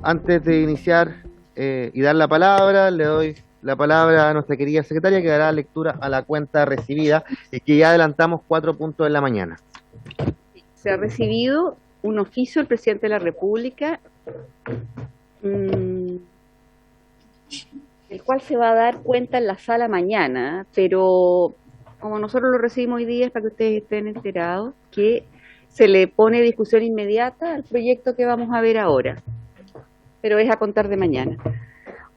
Antes de iniciar y dar la palabra, le doy la palabra a nuestra querida secretaria que dará lectura a la cuenta recibida y que ya adelantamos 4 puntos en la mañana. Se ha recibido un oficio del presidente de la República, el cual se va a dar cuenta en la sala mañana, pero como nosotros lo recibimos hoy día es para que ustedes estén enterados que se le pone discusión inmediata al proyecto que vamos a ver ahora, pero es a contar de mañana.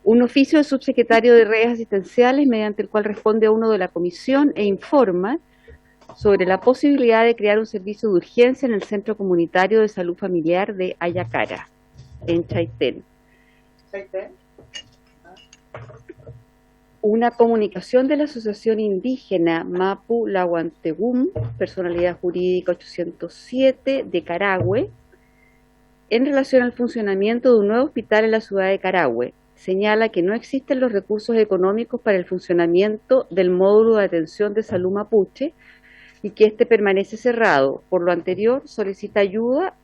Un oficio del subsecretario de redes asistenciales mediante el cual responde a uno de la comisión e informa sobre la posibilidad de crear un servicio de urgencia en el Centro Comunitario de Salud Familiar de Ayacara, en Chaitén. Una comunicación de la Asociación Indígena Mapu Lahuantegum, personalidad jurídica 807 de Carahue, en relación al funcionamiento de un nuevo hospital en la ciudad de Carahue. Señala que no existen los recursos económicos para el funcionamiento del módulo de atención de salud mapuche y que éste permanece cerrado. Por lo anterior, solicita ayuda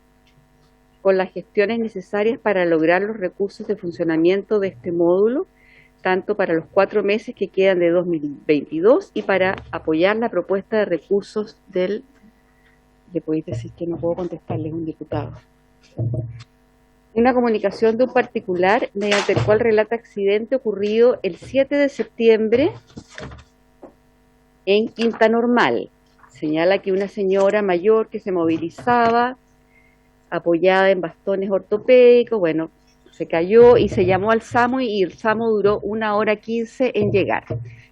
con las gestiones necesarias para lograr los recursos de funcionamiento de este módulo, tanto para los 4 meses que quedan de 2022 y para apoyar la propuesta de recursos del... Le podéis decir que no puedo contestarle, es un diputado. Una comunicación de un particular mediante el cual relata accidente ocurrido el 7 de septiembre en Quinta Normal. Señala que una señora mayor que se movilizaba apoyada en bastones ortopédicos, bueno, se cayó y se llamó al SAMU y el SAMU duró 1 hora 15 en llegar.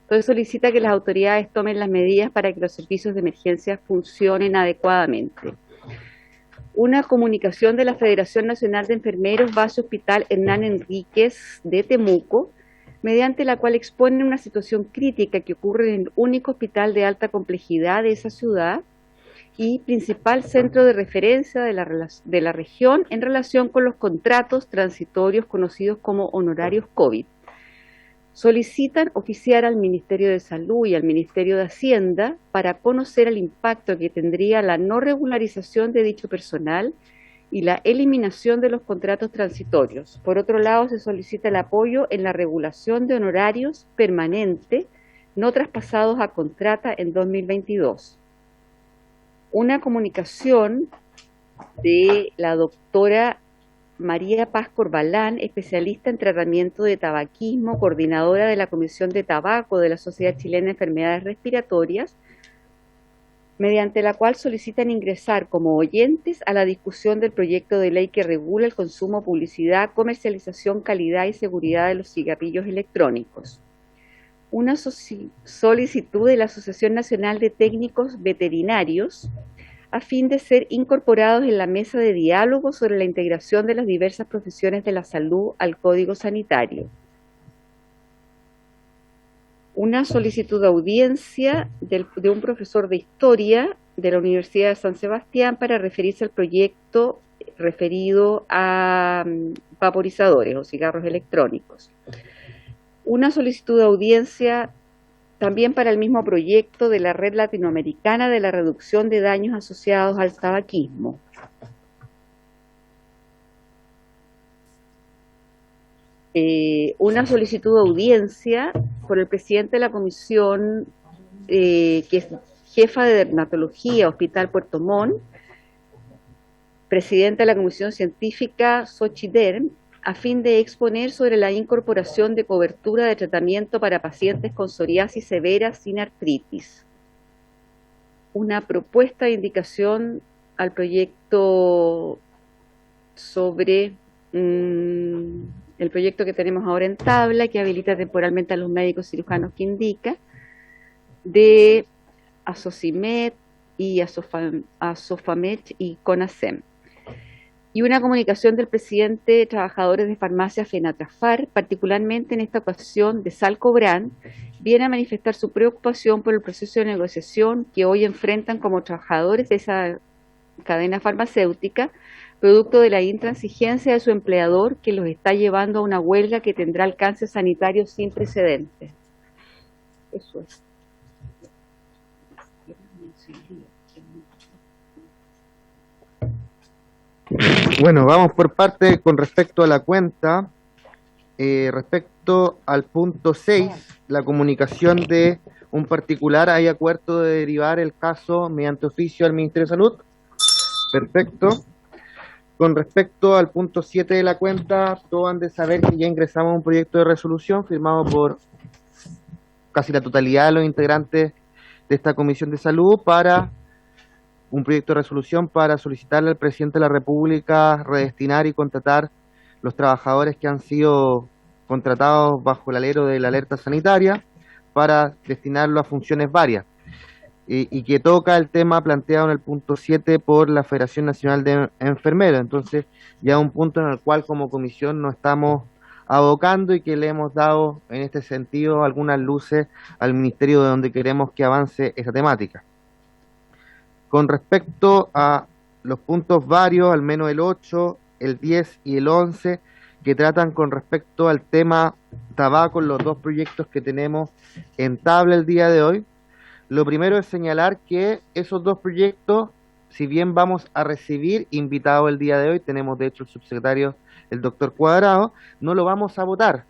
Entonces solicita que las autoridades tomen las medidas para que los servicios de emergencia funcionen adecuadamente. Una comunicación de la Federación Nacional de Enfermeros Base Hospital Hernán Enríquez de Temuco, mediante la cual expone una situación crítica que ocurre en el único hospital de alta complejidad de esa ciudad y principal centro de referencia de la región en relación con los contratos transitorios conocidos como honorarios COVID. Solicitan oficiar al Ministerio de Salud y al Ministerio de Hacienda para conocer el impacto que tendría la no regularización de dicho personal y la eliminación de los contratos transitorios. Por otro lado, se solicita el apoyo en la regulación de honorarios permanente no traspasados a contrata en 2022. Una comunicación de la doctora María Paz Corbalán, especialista en tratamiento de tabaquismo, coordinadora de la Comisión de Tabaco de la Sociedad Chilena de Enfermedades Respiratorias, mediante la cual solicitan ingresar como oyentes a la discusión del proyecto de ley que regula el consumo, publicidad, comercialización, calidad y seguridad de los cigarrillos electrónicos. Una solicitud de la Asociación Nacional de Técnicos Veterinarios a fin de ser incorporados en la mesa de diálogo sobre la integración de las diversas profesiones de la salud al Código Sanitario. Una solicitud de audiencia de un profesor de Historia de la Universidad de San Sebastián para referirse al proyecto referido a vaporizadores o cigarros electrónicos. Una solicitud de audiencia también para el mismo proyecto de la Red Latinoamericana de la Reducción de Daños Asociados al Tabaquismo. Una solicitud de audiencia por el presidente de la comisión, que es jefa de dermatología, Hospital Puerto Montt, presidenta de la comisión científica Xochiderm, a fin de exponer sobre la incorporación de cobertura de tratamiento para pacientes con psoriasis severa sin artritis. Una propuesta de indicación al proyecto sobre el proyecto que tenemos ahora en tabla, que habilita temporalmente a los médicos cirujanos que indica, de Asocimet y Asofamet y CONASEM. Y una comunicación del presidente de Trabajadores de Farmacia FENATRAFAR, particularmente en esta ocasión de Salcobrán, viene a manifestar su preocupación por el proceso de negociación que hoy enfrentan como trabajadores de esa cadena farmacéutica, producto de la intransigencia de su empleador que los está llevando a una huelga que tendrá alcance sanitario sin precedentes. Eso es. Bueno, vamos por parte con respecto a la cuenta. Respecto al punto 6, la comunicación de un particular, hay acuerdo de derivar el caso mediante oficio al Ministerio de Salud. Perfecto. Con respecto al punto 7 de la cuenta, todos han de saber que ya ingresamos un proyecto de resolución firmado por casi la totalidad de los integrantes de esta Comisión de Salud para un proyecto de resolución para solicitarle al presidente de la República redestinar y contratar los trabajadores que han sido contratados bajo el alero de la alerta sanitaria para destinarlo a funciones varias y que toca el tema planteado en el punto 7 por la Federación Nacional de Enfermeros. Entonces ya un punto en el cual como comisión nos estamos abocando y que le hemos dado en este sentido algunas luces al Ministerio de donde queremos que avance esa temática. Con respecto a los puntos varios, al menos el 8, el 10 y el 11, que tratan con respecto al tema tabaco, los dos proyectos que tenemos en tabla el día de hoy. Lo primero es señalar que esos dos proyectos, si bien vamos a recibir invitados el día de hoy, tenemos de hecho el subsecretario, el doctor Cuadrado, no lo vamos a votar,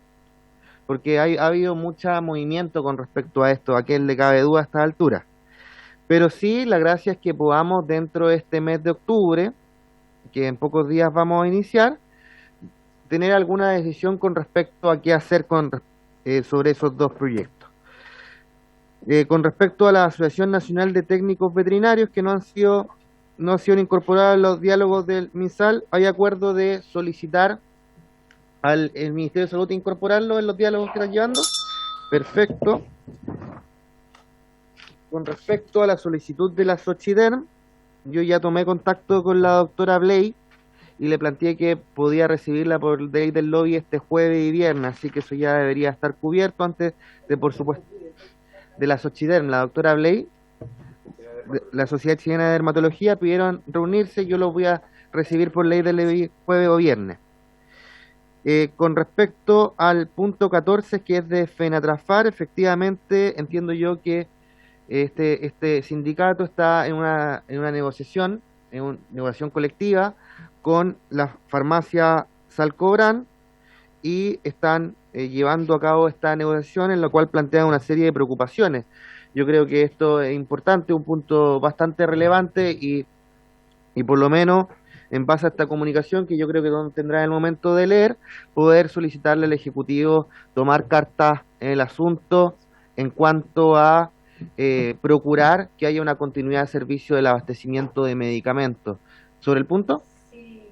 porque ha habido mucho movimiento con respecto a esto, a quien le cabe duda a esta altura. Pero sí, la gracia es que podamos dentro de este mes de octubre, que en pocos días vamos a iniciar, tener alguna decisión con respecto a qué hacer sobre esos dos proyectos. Con respecto a la Asociación Nacional de Técnicos Veterinarios que no han sido incorporados en los diálogos del MinSal, hay acuerdo de solicitar al Ministerio de Salud incorporarlo en los diálogos que están llevando. Perfecto. Con respecto a la solicitud de la Xochiderm, yo ya tomé contacto con la doctora Bley y le planteé que podía recibirla por ley del lobby este jueves y viernes, así que eso ya debería estar cubierto antes de, por supuesto, de la Xochiderm. La doctora Bley, la Sociedad Chilena de Dermatología, pidieron reunirse, yo los voy a recibir por ley del lobby jueves o viernes. Con respecto al punto 14, que es de FENATRAFAR, efectivamente entiendo yo que este sindicato está en una negociación, negociación colectiva con la farmacia Salcobran y están llevando a cabo esta negociación en la cual plantean una serie de preocupaciones. Yo creo que esto es importante, un punto bastante relevante y por lo menos en base a esta comunicación que yo creo que tendrá el momento de leer, poder solicitarle al Ejecutivo tomar cartas en el asunto en cuanto a procurar que haya una continuidad de servicio del abastecimiento de medicamentos. ¿Sobre el punto? Sí.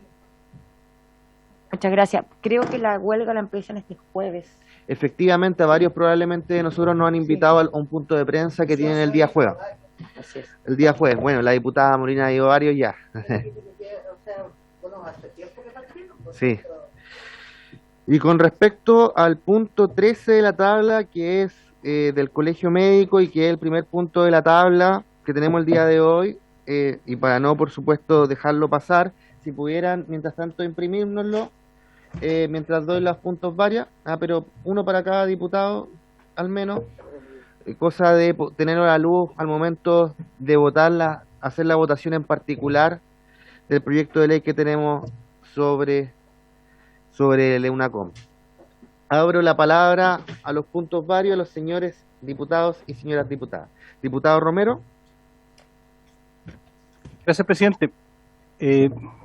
Muchas gracias. Creo que la huelga la empiezan este jueves. Efectivamente, a varios probablemente de nosotros nos han invitado a un punto de prensa que tienen el día jueves. Así es. El día jueves. Bueno, la diputada Molina dio varios ya. Sí. Y con respecto al punto 13 de la tabla, que es del colegio médico y que es el primer punto de la tabla que tenemos el día de hoy, y para no, por supuesto, dejarlo pasar, si pudieran, mientras tanto, imprimírnoslo, mientras doy los puntos varias, pero uno para cada diputado, al menos, cosa de tenerlo a la luz al momento de votarla, hacer la votación en particular del proyecto de ley que tenemos sobre el EUNACOM. Abro la palabra a los puntos varios, a los señores diputados y señoras diputadas. Diputado Romero. Gracias, presidente.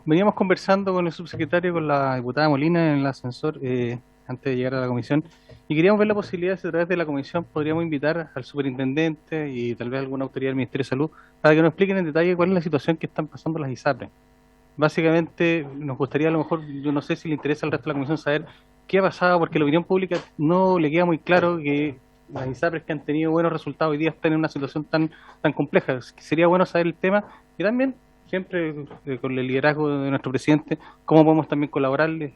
Veníamos conversando con el subsecretario, con la diputada Molina en el ascensor antes de llegar a la comisión y queríamos ver la posibilidad de si a través de la comisión podríamos invitar al superintendente y tal vez alguna autoridad del Ministerio de Salud para que nos expliquen en detalle cuál es la situación que están pasando las ISAPRES. Básicamente nos gustaría, a lo mejor, yo no sé si le interesa al resto de la comisión saber qué ha pasado, porque a la opinión pública no le queda muy claro que las ISAPRES que han tenido buenos resultados hoy día están en una situación tan compleja. Sería bueno saber el tema y también, siempre con el liderazgo de nuestro presidente, cómo podemos también colaborarle,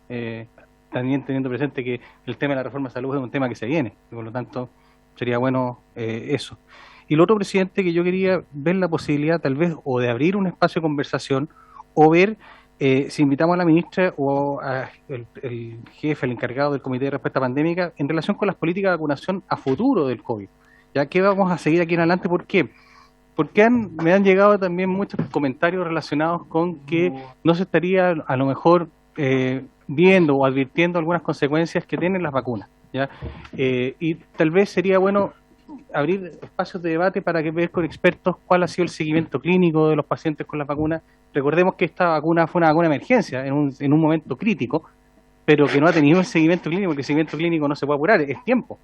también teniendo presente que el tema de la reforma de salud es un tema que se viene, y por lo tanto sería bueno eso. Y lo otro, presidente, que yo quería ver la posibilidad tal vez o de abrir un espacio de conversación o ver si invitamos a la ministra o a el jefe, el encargado del Comité de Respuesta Pandémica, en relación con las políticas de vacunación a futuro del COVID. ¿Ya qué vamos a seguir aquí en adelante? ¿Por qué? Porque me han llegado también muchos comentarios relacionados con que no se estaría a lo mejor viendo o advirtiendo algunas consecuencias que tienen las vacunas, ¿ya? Y tal vez sería bueno abrir espacios de debate para que ver con expertos cuál ha sido el seguimiento clínico de los pacientes con las vacunas. Recordemos que esta vacuna fue una vacuna de emergencia en un momento crítico, pero que no ha tenido el seguimiento clínico, porque el seguimiento clínico no se puede apurar, es tiempo.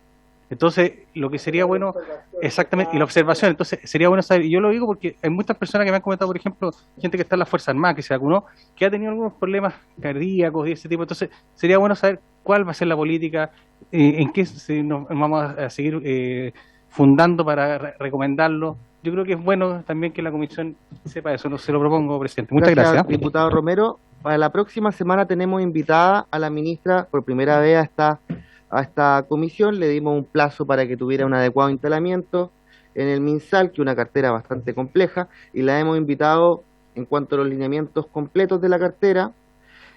Entonces, lo que sería bueno, exactamente, y la observación, entonces sería bueno saber, y yo lo digo porque hay muchas personas que me han comentado, por ejemplo, gente que está en las Fuerzas Armadas, que se vacunó, que ha tenido algunos problemas cardíacos y ese tipo, entonces sería bueno saber cuál va a ser la política, en qué nos vamos a seguir fundando para recomendarlo. Yo creo que es bueno también que la comisión sepa eso, se lo propongo, presidente. Muchas gracias. Diputado Romero. Para la próxima semana tenemos invitada a la ministra por primera vez a esta comisión. Le dimos un plazo para que tuviera un adecuado instalamiento en el MinSal, que es una cartera bastante compleja, y la hemos invitado en cuanto a los lineamientos completos de la cartera,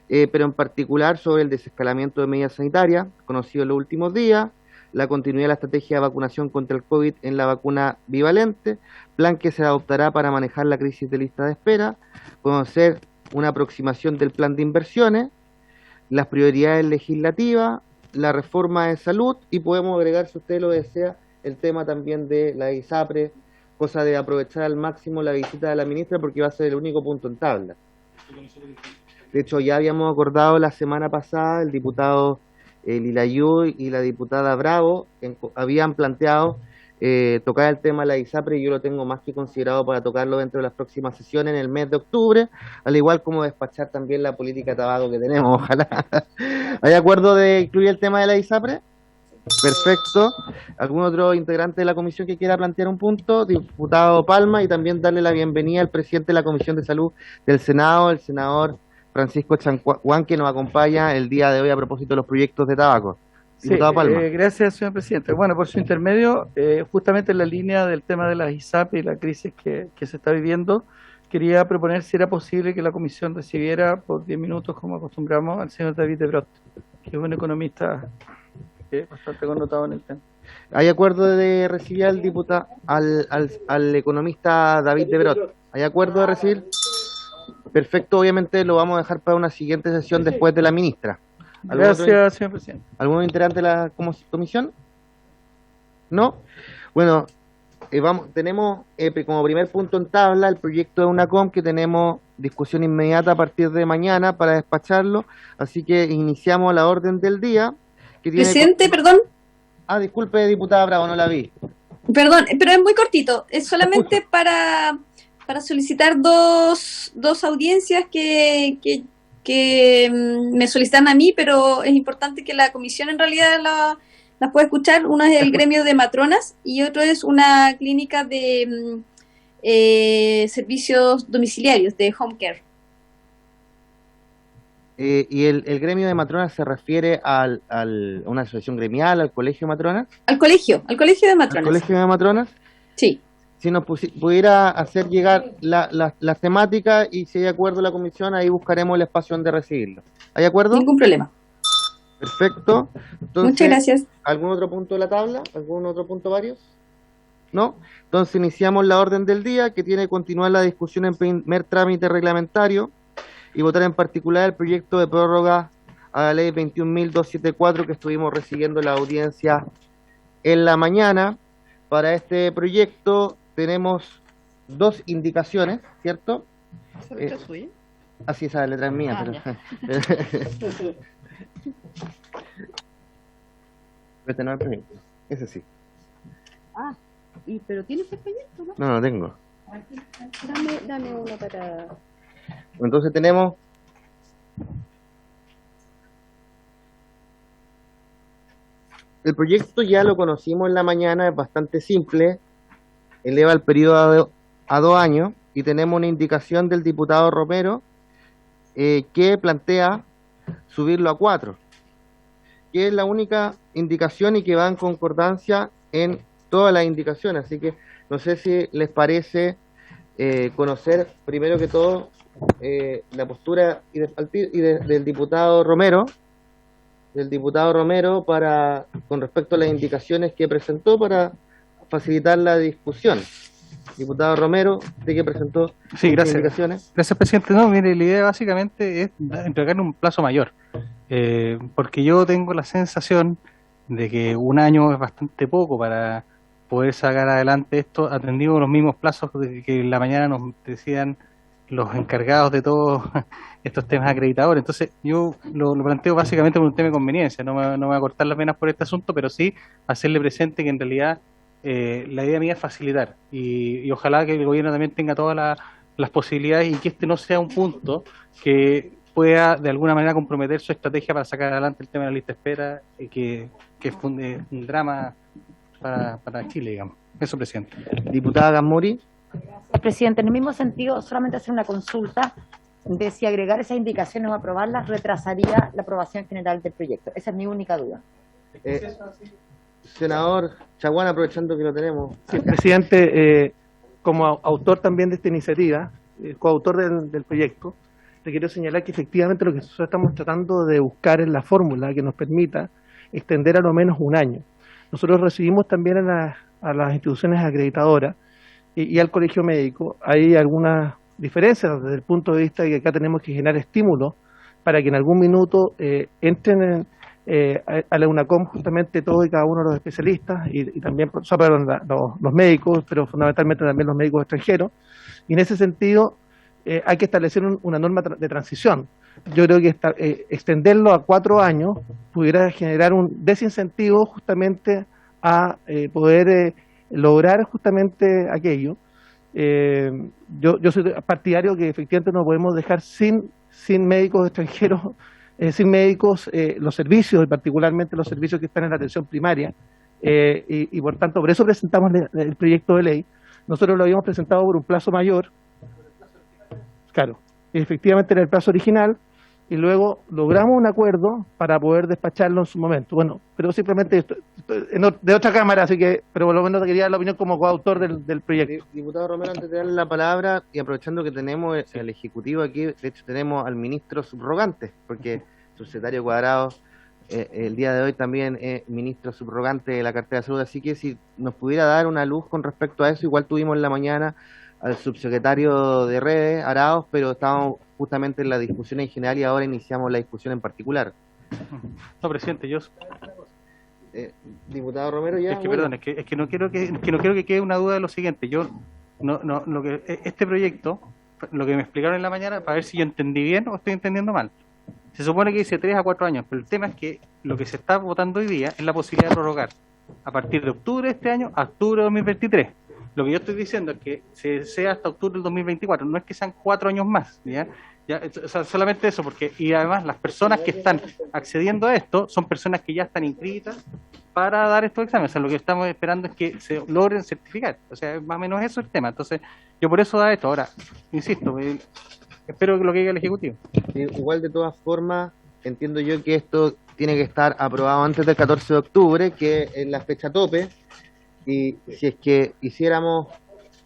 pero en particular sobre el desescalamiento de medidas sanitarias, conocido en los últimos días, la continuidad de la estrategia de vacunación contra el COVID en la vacuna bivalente, plan que se adoptará para manejar la crisis de lista de espera, conocer una aproximación del plan de inversiones, las prioridades legislativas, la reforma de salud, y podemos agregar, si usted lo desea, el tema también de la ISAPRE, cosa de aprovechar al máximo la visita de la ministra, porque va a ser el único punto en tabla. De hecho, ya habíamos acordado la semana pasada, el diputado Lilayú y la diputada Bravo habían planteado tocar el tema de la ISAPRE, y yo lo tengo más que considerado para tocarlo dentro de las próximas sesiones en el mes de octubre, al igual como despachar también la política de tabaco que tenemos, ojalá. ¿Hay acuerdo de incluir el tema de la ISAPRE? Perfecto. ¿Algún otro integrante de la comisión que quiera plantear un punto? Diputado Palma, y también darle la bienvenida al presidente de la Comisión de Salud del Senado, el senador Francisco Chancuán, que nos acompaña el día de hoy a propósito de los proyectos de tabaco. Diputado Palma. Gracias, señor presidente. Bueno, por su intermedio, justamente en la línea del tema de las ISAP y la crisis que se está viviendo, quería proponer si era posible que la comisión recibiera por 10 minutos, como acostumbramos, al señor David de Brot, que es un economista bastante connotado en el tema. ¿Hay acuerdo de recibir al diputado, al economista David de Brot? ¿Hay acuerdo de recibir? Perfecto, obviamente lo vamos a dejar para una siguiente sesión después de la ministra. Gracias, señor presidente. ¿Algún integrante de la comisión? ¿No? Bueno, tenemos como primer punto en tabla el proyecto de UNACOM, que tenemos discusión inmediata a partir de mañana para despacharlo, así que iniciamos la orden del día. Que tiene Presidente, perdón. Ah, disculpe, diputada Bravo, no la vi. Perdón, pero es muy cortito, es solamente para solicitar dos audiencias que me solicitan a mí, pero es importante que la comisión en realidad las pueda escuchar. Uno es el gremio de matronas y otro es una clínica de servicios domiciliarios, de home care. ¿Y el gremio de matronas se refiere a una asociación gremial, al colegio de matronas? Al colegio de matronas. ¿Al colegio de matronas? Sí. Si nos pudiera hacer llegar las temáticas, y si hay acuerdo la comisión, ahí buscaremos el espacio donde recibirlo. ¿Hay acuerdo? Ningún problema. Perfecto. Entonces, muchas gracias. ¿algún otro punto de la tabla? ¿Algún otro punto varios? ¿No? Entonces iniciamos la orden del día, que tiene que continuar la discusión en primer trámite reglamentario y votar en particular el proyecto de prórroga a la ley 21.274 que estuvimos recibiendo la audiencia en la mañana. Para este proyecto tenemos dos indicaciones, ¿cierto? ¿Esa letra es suya? Así, esa letra es mía. Pero este no es el proyecto, ese sí. Pero ¿tienes el proyecto, no? No, no tengo. Dame uno para... Entonces tenemos el proyecto, ya lo conocimos en la mañana, es bastante simple, eleva el periodo a 2 años, y tenemos una indicación del diputado Romero que plantea subirlo a 4, que es la única indicación y que va en concordancia en todas las indicaciones. Así que no sé si les parece conocer primero que todo la postura del diputado Romero, con respecto a las indicaciones que presentó para facilitar la discusión. Diputado Romero, ¿de qué presentó Sí, gracias. indicaciones? Gracias, presidente. No, mire, la idea básicamente es entregarle un plazo mayor, porque yo tengo la sensación de que un año es bastante poco para poder sacar adelante esto, atendiendo los mismos plazos que en la mañana nos decían los encargados de todos estos temas acreditadores. Entonces, yo lo planteo básicamente por un tema de conveniencia, no me voy a cortar las venas por este asunto, pero sí hacerle presente que en realidad la idea mía es facilitar y ojalá que el gobierno también tenga todas las posibilidades y que este no sea un punto que pueda de alguna manera comprometer su estrategia para sacar adelante el tema de la lista de espera, que es un drama para Chile, digamos. Eso, presidente. Diputada Gamuri. Presidente, en el mismo sentido, solamente hacer una consulta de si agregar esas indicaciones o aprobarlas retrasaría la aprobación general del proyecto. Esa es mi única duda. Senador Chaguán, aprovechando que lo tenemos. Sí, presidente, como autor también de esta iniciativa, coautor del proyecto, te quiero señalar que efectivamente lo que nosotros estamos tratando de buscar es la fórmula que nos permita extender a lo menos un año. Nosotros recibimos también a las instituciones acreditadoras y al colegio médico. Hay algunas diferencias desde el punto de vista de que acá tenemos que generar estímulos para que en algún minuto entren a la UNACOM justamente todos y cada uno de los especialistas y también los médicos, pero fundamentalmente también los médicos extranjeros. Y en ese sentido hay que establecer una norma de transición. Yo creo que extenderlo a 4 años pudiera generar un desincentivo justamente a poder lograr justamente aquello. Yo soy partidario que efectivamente no podemos dejar sin médicos extranjeros, sin médicos los servicios, y particularmente los servicios que están en la atención primaria, y por tanto, por eso presentamos el proyecto de ley. Nosotros lo habíamos presentado por un plazo mayor, claro, efectivamente era el plazo original, y luego logramos un acuerdo para poder despacharlo en su momento. Bueno, pero simplemente de otra cámara, así que, pero por lo menos quería dar la opinión como coautor del proyecto. Diputado Romero, antes de darle la palabra, y aprovechando que tenemos el Ejecutivo aquí, de hecho tenemos al ministro subrogante, porque el subsecretario Cuadrado el día de hoy también es ministro subrogante de la cartera de salud, así que si nos pudiera dar una luz con respecto a eso. Igual tuvimos en la mañana al subsecretario de redes, Arauz, pero estábamos justamente en la discusión en general y ahora iniciamos la discusión en particular. No, presidente, yo... Diputado Romero, ya... Es que, perdón, es que no quiero que quede una duda de lo siguiente. Yo, este proyecto, lo que me explicaron en la mañana, para ver si yo entendí bien o estoy entendiendo mal. Se supone que dice 3 a 4 años, pero el tema es que lo que se está votando hoy día es la posibilidad de prorrogar a partir de octubre de este año a octubre de 2023. Lo que yo estoy diciendo es que sea hasta octubre del 2024, no es que sean 4 años más, ¿ya? O sea, solamente eso, porque y además las personas que están accediendo a esto son personas que ya están inscritas para dar estos exámenes. O sea, lo que estamos esperando es que se logren certificar. O sea, más o menos eso es el tema. Entonces, yo por eso da esto. Ahora, insisto, espero que lo que diga el Ejecutivo. Igual, de todas formas, entiendo yo que esto tiene que estar aprobado antes del 14 de octubre, que es la fecha tope. Y si es que hiciéramos,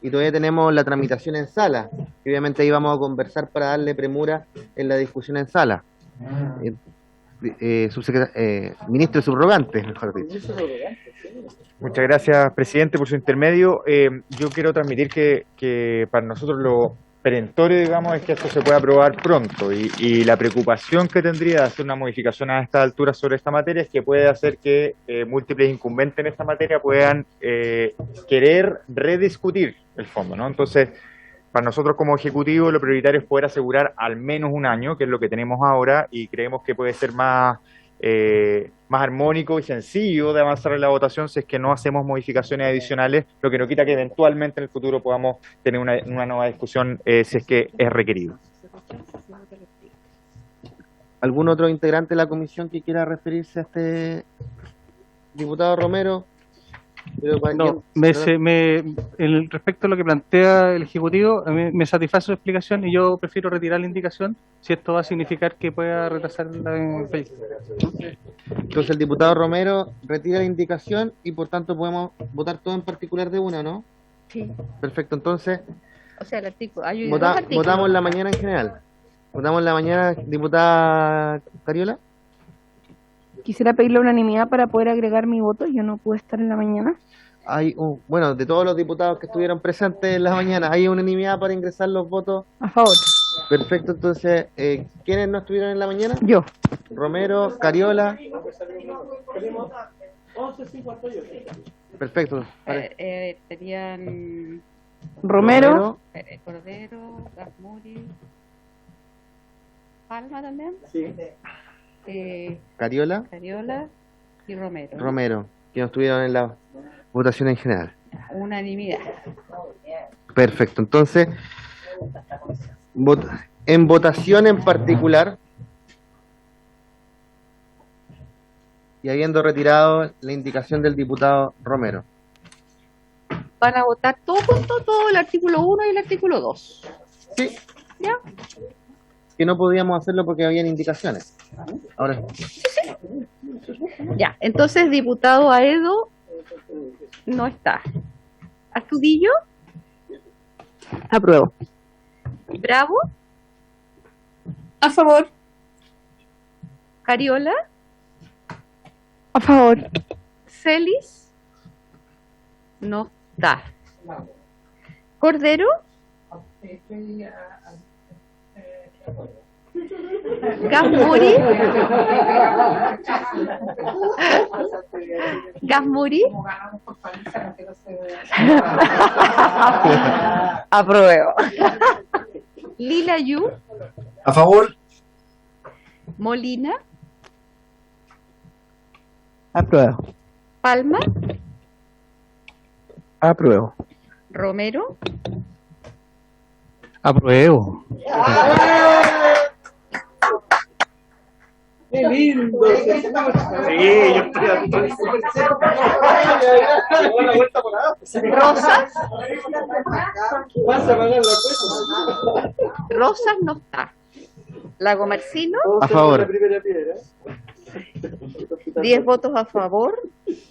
y todavía tenemos la tramitación en sala, y obviamente ahí vamos a conversar para darle premura en la discusión en sala. Ministro subrogante, mejor dicho. Muchas gracias, presidente, por su intermedio. Yo quiero transmitir que para nosotros lo perentorio, digamos, es que esto se pueda aprobar pronto, y la preocupación que tendría de hacer una modificación a esta altura sobre esta materia es que puede hacer que múltiples incumbentes en esta materia puedan querer rediscutir el fondo, ¿no? Entonces, para nosotros como Ejecutivo lo prioritario es poder asegurar al menos un año, que es lo que tenemos ahora, y creemos que puede ser más armónico y sencillo de avanzar en la votación si es que no hacemos modificaciones adicionales, lo que no quita que eventualmente en el futuro podamos tener una nueva discusión si es que es requerido. ¿Algún otro integrante de la comisión que quiera referirse a este diputado Romero? No, respecto a lo que plantea el Ejecutivo, a mí me satisface su explicación y yo prefiero retirar la indicación si esto va a significar que pueda retrasar el proyecto. Entonces el diputado Romero retira la indicación y por tanto podemos votar todo en particular de una, ¿no? Sí. Perfecto, entonces O sea, el artículo. Hay dos artículos. Votamos en la mañana en general. Votamos en la mañana, diputada Cariola. Quisiera pedir la unanimidad para poder agregar mi voto. Yo no pude estar en la mañana. Bueno, de todos los diputados que estuvieron presentes en la mañana, ¿hay unanimidad para ingresar los votos? A favor. Perfecto, entonces, ¿quiénes no estuvieron en la mañana? Yo. Romero, Cariola. Perfecto. Serían Romero. Cordero, Gasmuri, Palma también. Sí. Cariola. Cariola y Romero. Romero, que no estuvieron en la votación en general. Unanimidad. Perfecto, entonces, en votación en particular, y habiendo retirado la indicación del diputado Romero. Van a votar todo junto, todo el artículo 1 y el artículo 2. Sí. ¿Ya? Que no podíamos hacerlo porque habían indicaciones. Ahora, Ya, entonces diputado Aedo no está. Astudillo, Apruebo. Bravo, A favor. Cariola, A favor. Celis, no está. Cordero, Gasmuri, Gasmuri, Apruebo. Lila Yu, A favor. Molina, Apruebo. Palma, Apruebo. Romero, Apruebo. ¡Qué lindo! Sí, yo estoy Rosas, Vas a pagar la cuenta. Rosas no está. Lago Marcino, a favor. 10 votos a favor,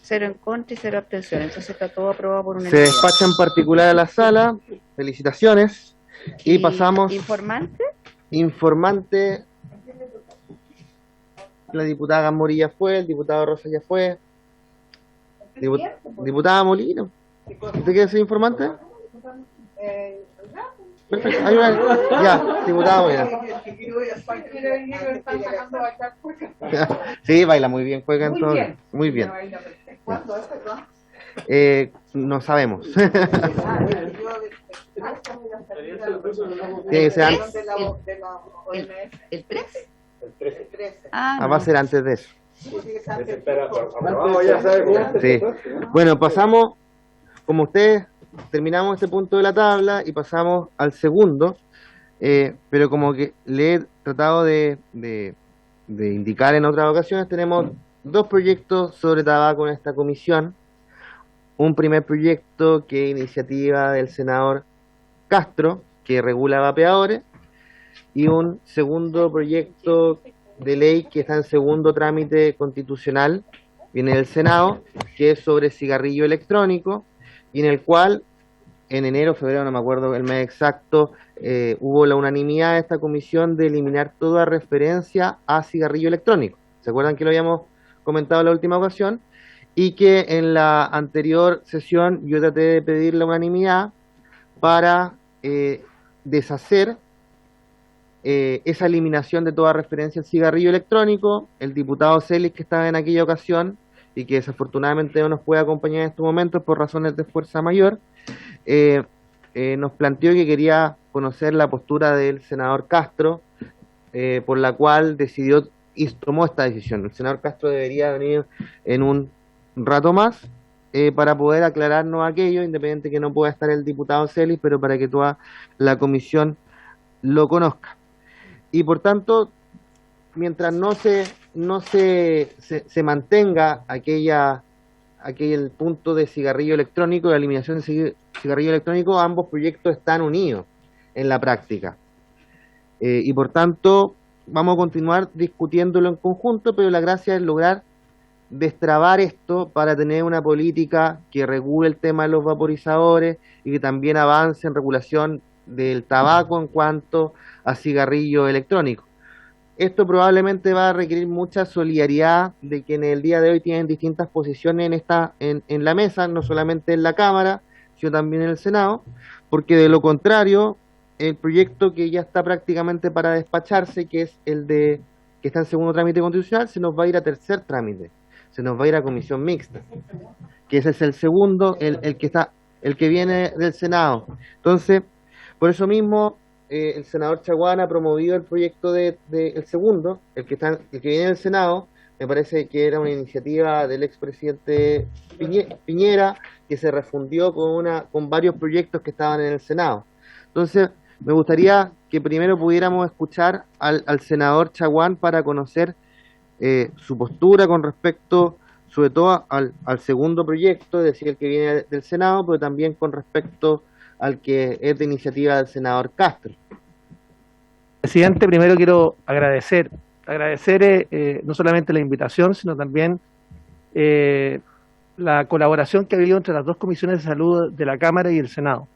0 en contra y 0 abstenciones. Entonces está todo aprobado por Se unanimidad. despacha en particular a la sala. Felicitaciones. Y pasamos. Informante, Informante. La diputada Gamborí ya fue, el diputado Rosa ya fue. Diputada Molino. ¿Usted quiere ser informante? Perfecto. Hay una... Ya, diputada Molina. Sí, baila muy bien, juega en todo. Muy bien. No sabemos. Tiene que ser antes. el 3. Va a ser antes de eso. Ya sabes. Sí. Bueno, pasamos, como ustedes, terminamos este punto de la tabla y pasamos al segundo, pero como que le he tratado de indicar en otras ocasiones, tenemos dos proyectos sobre tabaco en esta comisión. Un primer proyecto que es iniciativa del senador Castro, que regula vapeadores, y un segundo proyecto de ley que está en segundo trámite constitucional, viene del Senado, que es sobre cigarrillo electrónico, y en el cual en enero, febrero, no me acuerdo el mes exacto, hubo la unanimidad de esta comisión de eliminar toda referencia a cigarrillo electrónico. ¿Se acuerdan que lo habíamos comentado en la última ocasión? Y que en la anterior sesión yo traté de pedir la unanimidad para deshacer esa eliminación de toda referencia al cigarrillo electrónico. El diputado Celis, que estaba en aquella ocasión y que desafortunadamente no nos puede acompañar en estos momentos por razones de fuerza mayor, nos planteó que quería conocer la postura del senador Castro, por la cual decidió y tomó esta decisión. El senador Castro debería venir en un rato más para poder aclararnos aquello, independiente que no pueda estar el diputado Celis, pero para que toda la comisión lo conozca. Y por tanto, mientras no se mantenga aquel punto de cigarrillo electrónico, de eliminación de cigarrillo electrónico, ambos proyectos están unidos en la práctica. Y por tanto, vamos a continuar discutiéndolo en conjunto, pero la gracia es lograr destrabar esto para tener una política que regule el tema de los vaporizadores y que también avance en regulación del tabaco en cuanto a cigarrillos electrónicos. Esto probablemente va a requerir mucha solidaridad de quienes el día de hoy tienen distintas posiciones en la mesa, no solamente en la Cámara, sino también en el Senado, porque de lo contrario, el proyecto que ya está prácticamente para despacharse, que es que está en segundo trámite constitucional, se nos va a ir a tercer trámite, se nos va a ir a comisión mixta, que ese es el segundo, el que viene del Senado. Entonces, por eso mismo, el senador Chaguán ha promovido el proyecto el segundo, el que viene del Senado. Me parece que era una iniciativa del expresidente Piñera, que se refundió con varios proyectos que estaban en el Senado. Entonces, me gustaría que primero pudiéramos escuchar al senador Chaguán para conocer su postura con respecto, sobre todo al segundo proyecto, es decir, el que viene del Senado, pero también con respecto al que es de iniciativa del senador Castro. Presidente, primero quiero agradecer no solamente la invitación, sino también la colaboración que ha habido entre las dos comisiones de salud de la Cámara y el Senado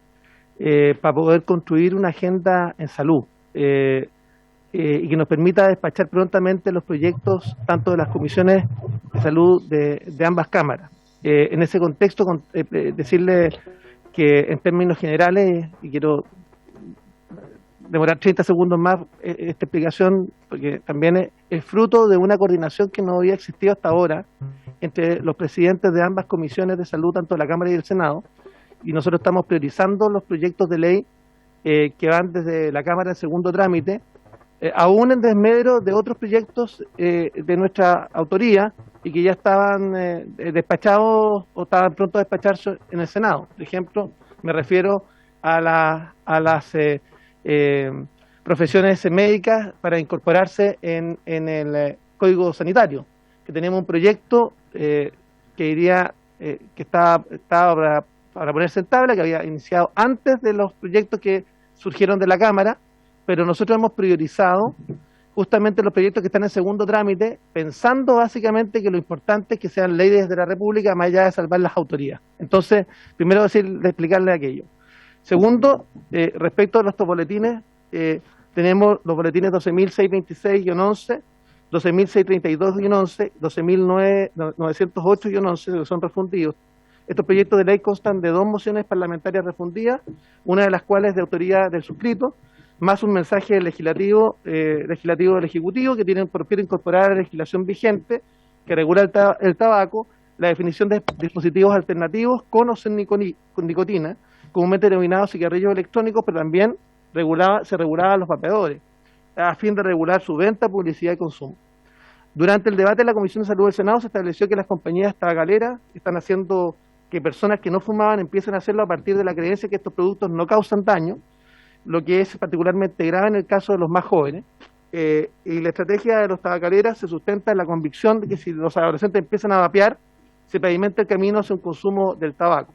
para poder construir una agenda en salud y que nos permita despachar prontamente los proyectos tanto de las comisiones de salud de ambas cámaras. En ese contexto, decirle que en términos generales, y quiero demorar 30 segundos más esta explicación, porque también es fruto de una coordinación que no había existido hasta ahora entre los presidentes de ambas comisiones de salud, tanto de la Cámara y del Senado, y nosotros estamos priorizando los proyectos de ley que van desde la Cámara en segundo trámite, aún en desmedro de otros proyectos de nuestra autoría y que ya estaban despachados o estaban pronto a despacharse en el Senado. Por ejemplo, me refiero a las profesiones médicas para incorporarse en el Código Sanitario, que tenemos un proyecto que estaba para ponerse en tabla, que había iniciado antes de los proyectos que surgieron de la Cámara, pero nosotros hemos priorizado justamente los proyectos que están en segundo trámite, pensando básicamente que lo importante es que sean leyes de la República, más allá de salvar las autoridades. Entonces, primero explicarle aquello. Segundo, respecto a nuestros boletines, tenemos los boletines 12.626-11, 12.632-11, 12.908-11, que son refundidos. Estos proyectos de ley constan de 2 mociones parlamentarias refundidas, una de las cuales de autoría del suscrito, más un mensaje legislativo del Ejecutivo que prefiere incorporar a la legislación vigente que regula el tabaco la definición de dispositivos alternativos con o sin nicotina, comúnmente denominados cigarrillos electrónicos, pero también se regulaban los vapeadores, a fin de regular su venta, publicidad y consumo. Durante el debate de la Comisión de Salud del Senado se estableció que las compañías tabacaleras están haciendo que personas que no fumaban empiecen a hacerlo a partir de la creencia que estos productos no causan daño, lo que es particularmente grave en el caso de los más jóvenes, y la estrategia de los tabacaleras se sustenta en la convicción de que si los adolescentes empiezan a vapear, se pavimenta el camino hacia un consumo del tabaco.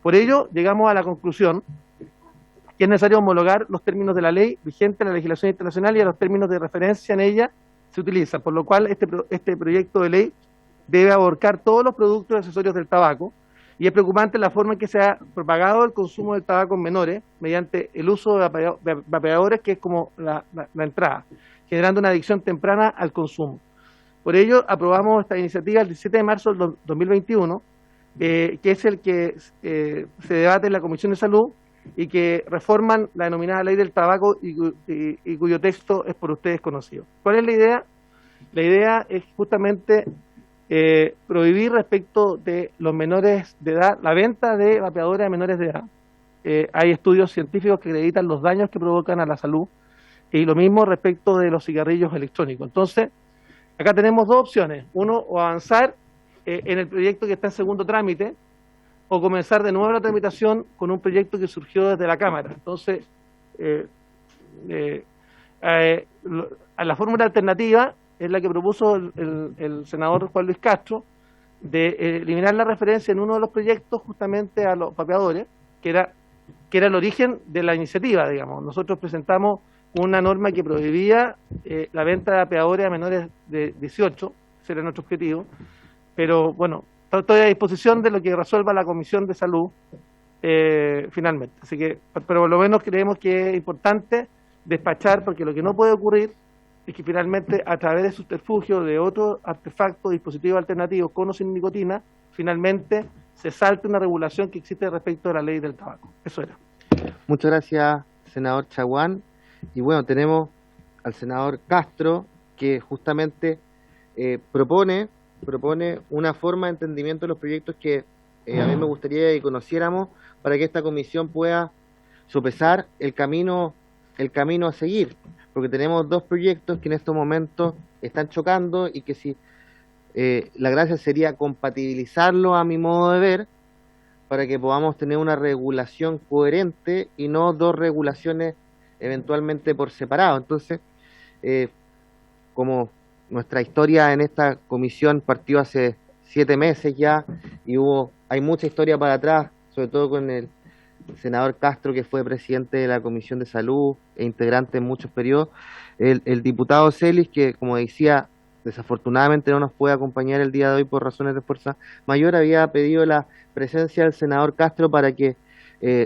Por ello, llegamos a la conclusión que es necesario homologar los términos de la ley vigente en la legislación internacional y a los términos de referencia en ella se utilizan, por lo cual este proyecto de ley debe abarcar todos los productos y accesorios del tabaco, y es preocupante la forma en que se ha propagado el consumo del tabaco en menores mediante el uso de vapeadores, que es como la entrada, generando una adicción temprana al consumo. Por ello, aprobamos esta iniciativa el 17 de marzo del 2021, que es el que se debate en la Comisión de Salud y que reforman la denominada Ley del Tabaco y cuyo texto es por ustedes conocido. ¿Cuál es la idea? La idea es justamente prohibir respecto de los menores de edad, la venta de vapeadores a menores de edad. Hay estudios científicos que acreditan los daños que provocan a la salud y lo mismo respecto de los cigarrillos electrónicos. Entonces, acá tenemos 2 opciones. Uno, o avanzar en el proyecto que está en segundo trámite, o comenzar de nuevo la tramitación con un proyecto que surgió desde la Cámara. Entonces, la fórmula alternativa es la que propuso el senador Juan Luis Castro, de eliminar la referencia en uno de los proyectos justamente a los vapeadores, que era el origen de la iniciativa, digamos. Nosotros presentamos una norma que prohibía la venta de vapeadores a menores de 18, ese era nuestro objetivo, pero bueno, estoy a disposición de lo que resuelva la Comisión de Salud finalmente. Así que, pero por lo menos creemos que es importante despachar, porque lo que no puede ocurrir es que finalmente a través de subterfugio de otros artefactos, dispositivos alternativos con o sin nicotina, finalmente se salte una regulación que existe respecto a la ley del tabaco. Eso era. Muchas gracias, senador Chaguán. Y bueno, tenemos al senador Castro, que justamente propone una forma de entendimiento de los proyectos que a mí me gustaría que conociéramos para que esta comisión pueda sopesar el camino a seguir, porque tenemos dos proyectos que en estos momentos están chocando y que si la gracia sería compatibilizarlo a mi modo de ver para que podamos tener una regulación coherente y no dos regulaciones eventualmente por separado. Entonces, como nuestra historia en esta comisión partió hace 7 meses ya y hay mucha historia para atrás, sobre todo con el senador Castro, que fue presidente de la Comisión de Salud e integrante en muchos periodos, el diputado Celis, que como decía, desafortunadamente no nos puede acompañar el día de hoy por razones de fuerza mayor, había pedido la presencia del senador Castro para que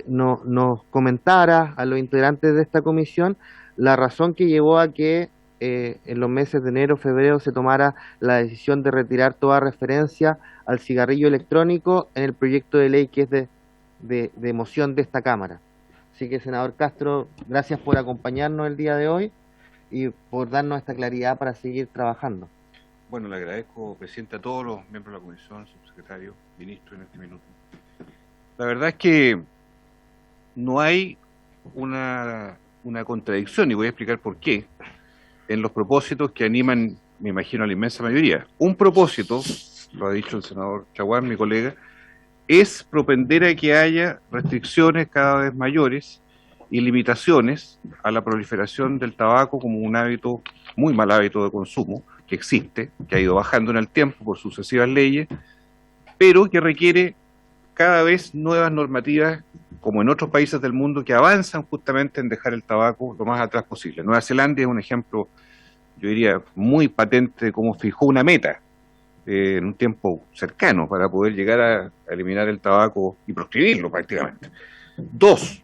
nos comentara a los integrantes de esta comisión la razón que llevó a que en los meses de enero, febrero se tomara la decisión de retirar toda referencia al cigarrillo electrónico en el proyecto de ley que es de moción de esta Cámara. Así que, senador Castro, gracias por acompañarnos el día de hoy y por darnos esta claridad para seguir trabajando. Bueno, le agradezco, presidente, a todos los miembros de la comisión, subsecretario, ministro en este minuto. La verdad es que no hay una contradicción, y voy a explicar por qué, en los propósitos que animan, me imagino, a la inmensa mayoría. Un propósito, lo ha dicho el senador Chaguán, mi colega, es propender a que haya restricciones cada vez mayores y limitaciones a la proliferación del tabaco como un hábito, muy mal hábito de consumo, que existe, que ha ido bajando en el tiempo por sucesivas leyes, pero que requiere cada vez nuevas normativas, como en otros países del mundo, que avanzan justamente en dejar el tabaco lo más atrás posible. Nueva Zelanda es un ejemplo, yo diría, muy patente de cómo fijó una meta en un tiempo cercano para poder llegar a eliminar el tabaco y proscribirlo prácticamente. 2,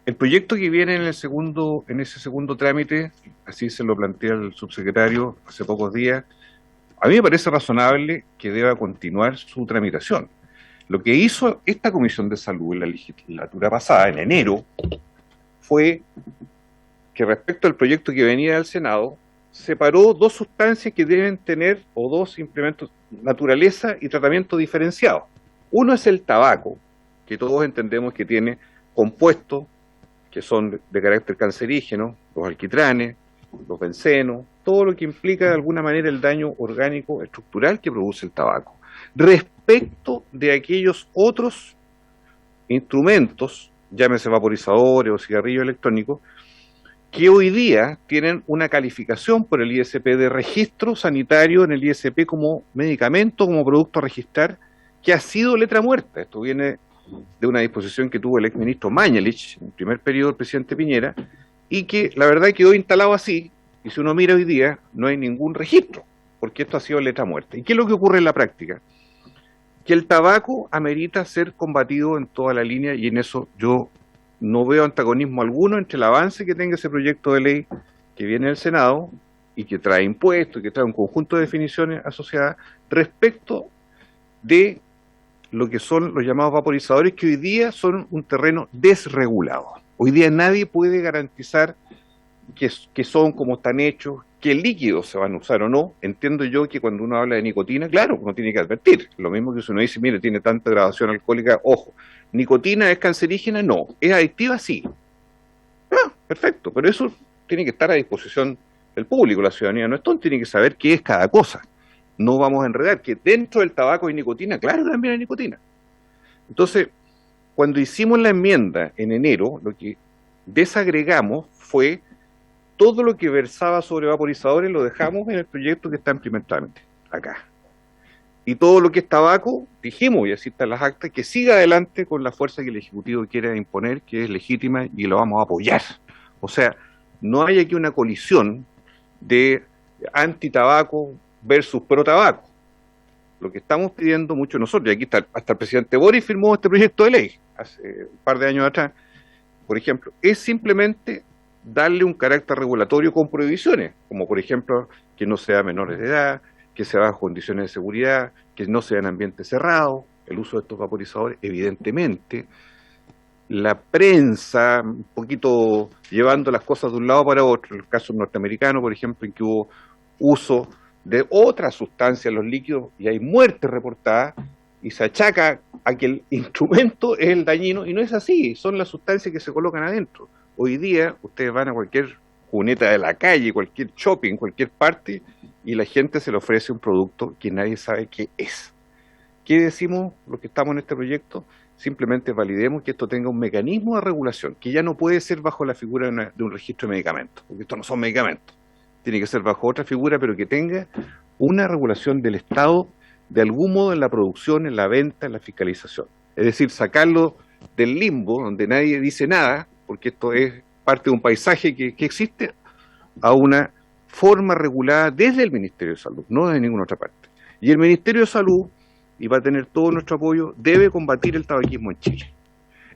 el proyecto que viene en ese segundo trámite, así se lo plantea el subsecretario hace pocos días, a mí me parece razonable que deba continuar su tramitación. Lo que hizo esta Comisión de Salud en la legislatura pasada, en enero, fue que respecto al proyecto que venía del Senado, separó dos sustancias que deben tener, o dos implementos, naturaleza y tratamiento diferenciado. Uno es el tabaco, que todos entendemos que tiene compuestos que son de carácter cancerígeno, los alquitranes, los bencenos, todo lo que implica de alguna manera el daño orgánico estructural que produce el tabaco. Respecto de aquellos otros instrumentos, llámese vaporizadores o cigarrillos electrónicos, que hoy día tienen una calificación por el ISP de registro sanitario en el ISP como medicamento, como producto a registrar, que ha sido letra muerta. Esto viene de una disposición que tuvo el exministro Mañalich en el primer periodo del presidente Piñera, y que la verdad quedó instalado así, y si uno mira hoy día no hay ningún registro, porque esto ha sido letra muerta. ¿Y qué es lo que ocurre en la práctica? Que el tabaco amerita ser combatido en toda la línea, y en eso yo no veo antagonismo alguno entre el avance que tenga ese proyecto de ley que viene del Senado y que trae impuestos y que trae un conjunto de definiciones asociadas respecto de lo que son los llamados vaporizadores, que hoy día son un terreno desregulado. Hoy día nadie puede garantizar que son, como están hechos, qué líquidos se van a usar o no. Entiendo yo que cuando uno habla de nicotina, claro, uno tiene que advertir. Lo mismo que si uno dice, mire, tiene tanta graduación alcohólica, ojo. ¿Nicotina es cancerígena? No. ¿Es adictiva? Sí. Ah, perfecto, pero eso tiene que estar a disposición del público, la ciudadanía no es tonta, tiene que saber qué es cada cosa. No vamos a enredar que dentro del tabaco hay nicotina, claro que también hay nicotina. Entonces, cuando hicimos la enmienda en enero, lo que desagregamos fue todo lo que versaba sobre vaporizadores, lo dejamos en el proyecto que está en primer trámite, acá. Y todo lo que es tabaco, dijimos, y así están las actas, que siga adelante con la fuerza que el Ejecutivo quiere imponer, que es legítima, y lo vamos a apoyar. O sea, no hay aquí una colisión de anti-tabaco versus pro-tabaco. lo que estamos pidiendo mucho nosotros, y aquí está, hasta el presidente Boris firmó este proyecto de ley hace un par de años atrás, por ejemplo, es simplemente darle un carácter regulatorio con prohibiciones, como por ejemplo que no sea menores de edad, que sea bajo condiciones de seguridad, que no sea en ambiente cerrado, el uso de estos vaporizadores, evidentemente. La prensa, un poquito llevando las cosas de un lado para otro, en el caso norteamericano, por ejemplo, en que hubo uso de otras sustancias en los líquidos y hay muertes reportadas, y se achaca a que el instrumento es el dañino, y no es así, son las sustancias que se colocan adentro. Hoy día ustedes van a cualquier cuneta de la calle, cualquier shopping, cualquier parte, y la gente se le ofrece un producto que nadie sabe qué es. ¿Qué decimos los que estamos en este proyecto? Simplemente validemos que esto tenga un mecanismo de regulación, que ya no puede ser bajo la figura de un registro de medicamentos, porque estos no son medicamentos. Tiene que ser bajo otra figura, pero que tenga una regulación del Estado de algún modo en la producción, en la venta, en la fiscalización. Es decir, sacarlo del limbo, donde nadie dice nada, porque esto es parte de un paisaje que existe, a una forma regulada desde el Ministerio de Salud, no desde ninguna otra parte. Y el Ministerio de Salud, y va a tener todo nuestro apoyo, debe combatir el tabaquismo en Chile.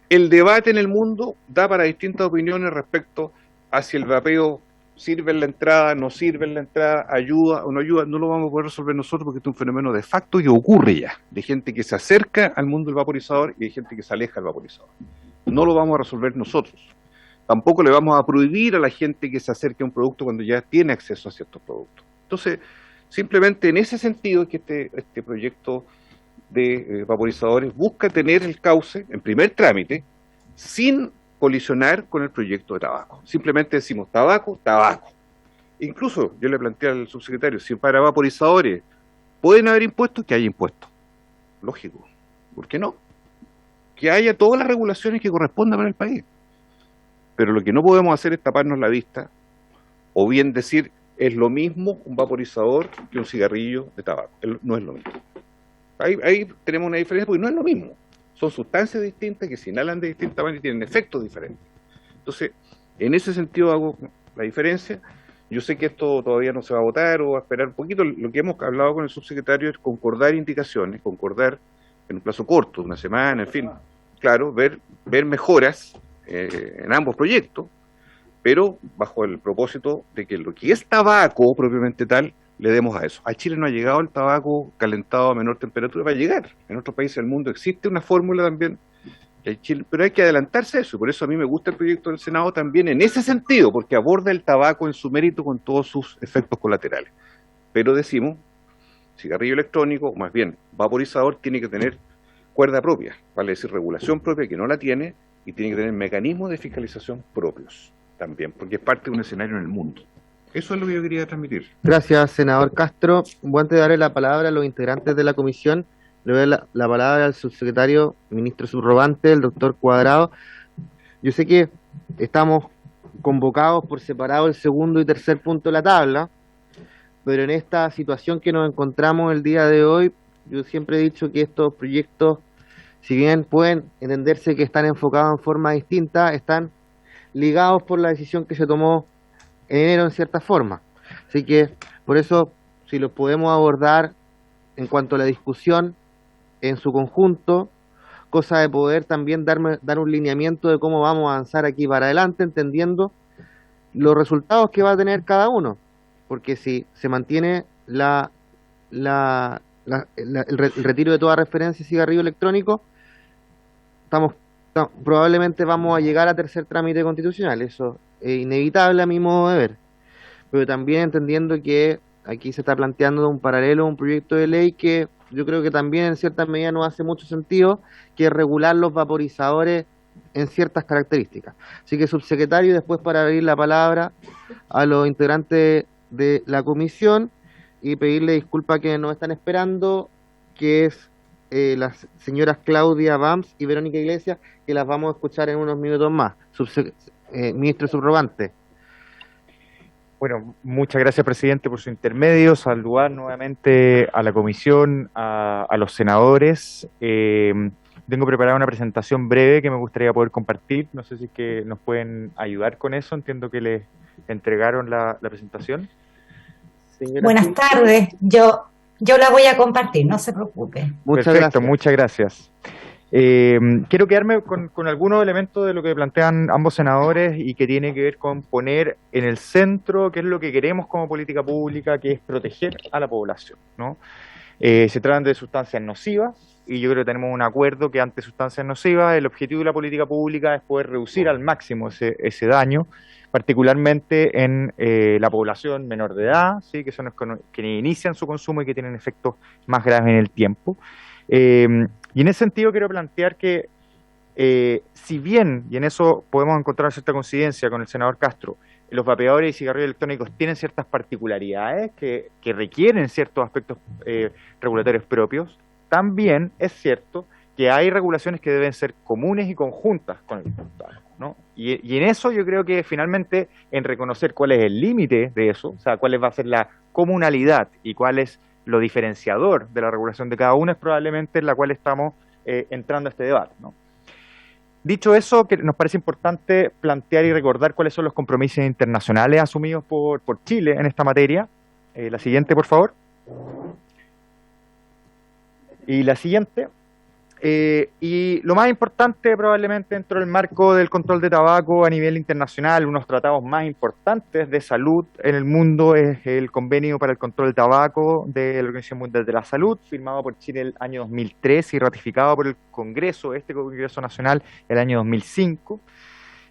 El debate en el mundo da para distintas opiniones respecto a si el vapeo sirve en la entrada, no sirve en la entrada, ayuda o no ayuda. No lo vamos a poder resolver nosotros porque este es un fenómeno de facto que ocurre ya, de gente que se acerca al mundo del vaporizador y de gente que se aleja del vaporizador. No lo vamos a resolver nosotros. Tampoco le vamos a prohibir a la gente que se acerque a un producto cuando ya tiene acceso a ciertos productos. Entonces, simplemente en ese sentido es que este proyecto de vaporizadores busca tener el cauce en primer trámite sin colisionar con el proyecto de tabaco. Simplemente decimos tabaco, tabaco. Incluso yo le planteé al subsecretario, si para vaporizadores pueden haber impuestos, que haya impuestos. Lógico. ¿Por qué no? Que haya todas las regulaciones que correspondan para el país. Pero lo que no podemos hacer es taparnos la vista, o bien decir, es lo mismo un vaporizador que un cigarrillo de tabaco. No es lo mismo. Ahí tenemos una diferencia porque no es lo mismo. Son sustancias distintas que se inhalan de distinta manera y tienen efectos diferentes. Entonces, en ese sentido hago la diferencia. Yo sé que esto todavía no se va a votar o va a esperar un poquito. Lo que hemos hablado con el subsecretario es concordar indicaciones, concordar en un plazo corto, una semana, en fin. Claro, ver mejoras en ambos proyectos, pero bajo el propósito de que lo que es tabaco propiamente tal, le demos a eso. A Chile no ha llegado el tabaco calentado a menor temperatura, va a llegar. En otros países del mundo existe una fórmula también, pero hay que adelantarse a eso, y por eso a mí me gusta el proyecto del Senado también en ese sentido, porque aborda el tabaco en su mérito con todos sus efectos colaterales. Pero decimos, cigarrillo electrónico, o más bien vaporizador, tiene que tener cuerda propia, vale decir regulación propia, que no la tiene, y tiene que tener mecanismos de fiscalización propios también, porque es parte de un escenario en el mundo. Eso es lo que yo quería transmitir. Gracias, senador Castro. Antes de darle la palabra a los integrantes de la comisión, le doy la palabra al subsecretario, ministro subrogante, el doctor Cuadrado. Yo sé que estamos convocados por separado el segundo y tercer punto de la tabla, pero en esta situación que nos encontramos el día de hoy, yo siempre he dicho que estos proyectos, si bien pueden entenderse que están enfocados en forma distinta, están ligados por la decisión que se tomó en enero en cierta forma. Así que, por eso, si los podemos abordar en cuanto a la discusión en su conjunto, cosa de poder también dar un lineamiento de cómo vamos a avanzar aquí para adelante, entendiendo los resultados que va a tener cada uno. Porque si se mantiene el retiro de toda referencia a cigarrillo electrónico, probablemente vamos a llegar a tercer trámite constitucional. Eso es inevitable a mi modo de ver, pero también entendiendo que aquí se está planteando un paralelo, un proyecto de ley que yo creo que también en cierta medida no hace mucho sentido, que es regular los vaporizadores en ciertas características. Así que, subsecretario, después para abrir la palabra a los integrantes de la comisión y pedirle disculpas a quienes nos están esperando, que es las señoras Claudia Bams y Verónica Iglesias, que las vamos a escuchar en unos minutos más. Ministro subrogante. Bueno, muchas gracias, presidente, por su intermedio. Saludar nuevamente a la comisión, a los senadores. Tengo preparada una presentación breve que me gustaría poder compartir. No sé si es que nos pueden ayudar con eso. Entiendo que les entregaron la presentación. Señora Buenas tardes. Yo Yo la voy a compartir, no se preocupe. Muchas Perfecto, gracias. muchas gracias. Quiero quedarme con algunos elementos de lo que plantean ambos senadores y que tiene que ver con poner en el centro qué es lo que queremos como política pública, que es proteger a la población, ¿no? Se tratan de sustancias nocivas y yo creo que tenemos un acuerdo que ante sustancias nocivas el objetivo de la política pública es poder reducir al máximo ese daño, particularmente en la población menor de edad, ¿sí? Que son los que inician su consumo y que tienen efectos más graves en el tiempo. Y en ese sentido quiero plantear que si bien, y en eso podemos encontrar cierta coincidencia con el senador Castro, los vapeadores y cigarrillos electrónicos tienen ciertas particularidades que requieren ciertos aspectos regulatorios propios, también es cierto que hay regulaciones que deben ser comunes y conjuntas con el tabaco, ¿no? Y en eso yo creo que finalmente en reconocer cuál es el límite de eso, o sea, cuál va a ser la comunalidad y cuál es lo diferenciador de la regulación de cada uno, es probablemente en la cual estamos entrando a este debate, ¿no? Dicho eso, que nos parece importante plantear y recordar cuáles son los compromisos internacionales asumidos por Chile en esta materia. La siguiente, por favor. Y la siguiente. Y lo más importante probablemente dentro del marco del control de tabaco a nivel internacional, unos tratados más importantes de salud en el mundo es el Convenio para el Control del Tabaco de la Organización Mundial de la Salud, firmado por Chile el año 2003 y ratificado por el Congreso, este Congreso Nacional, el año 2005.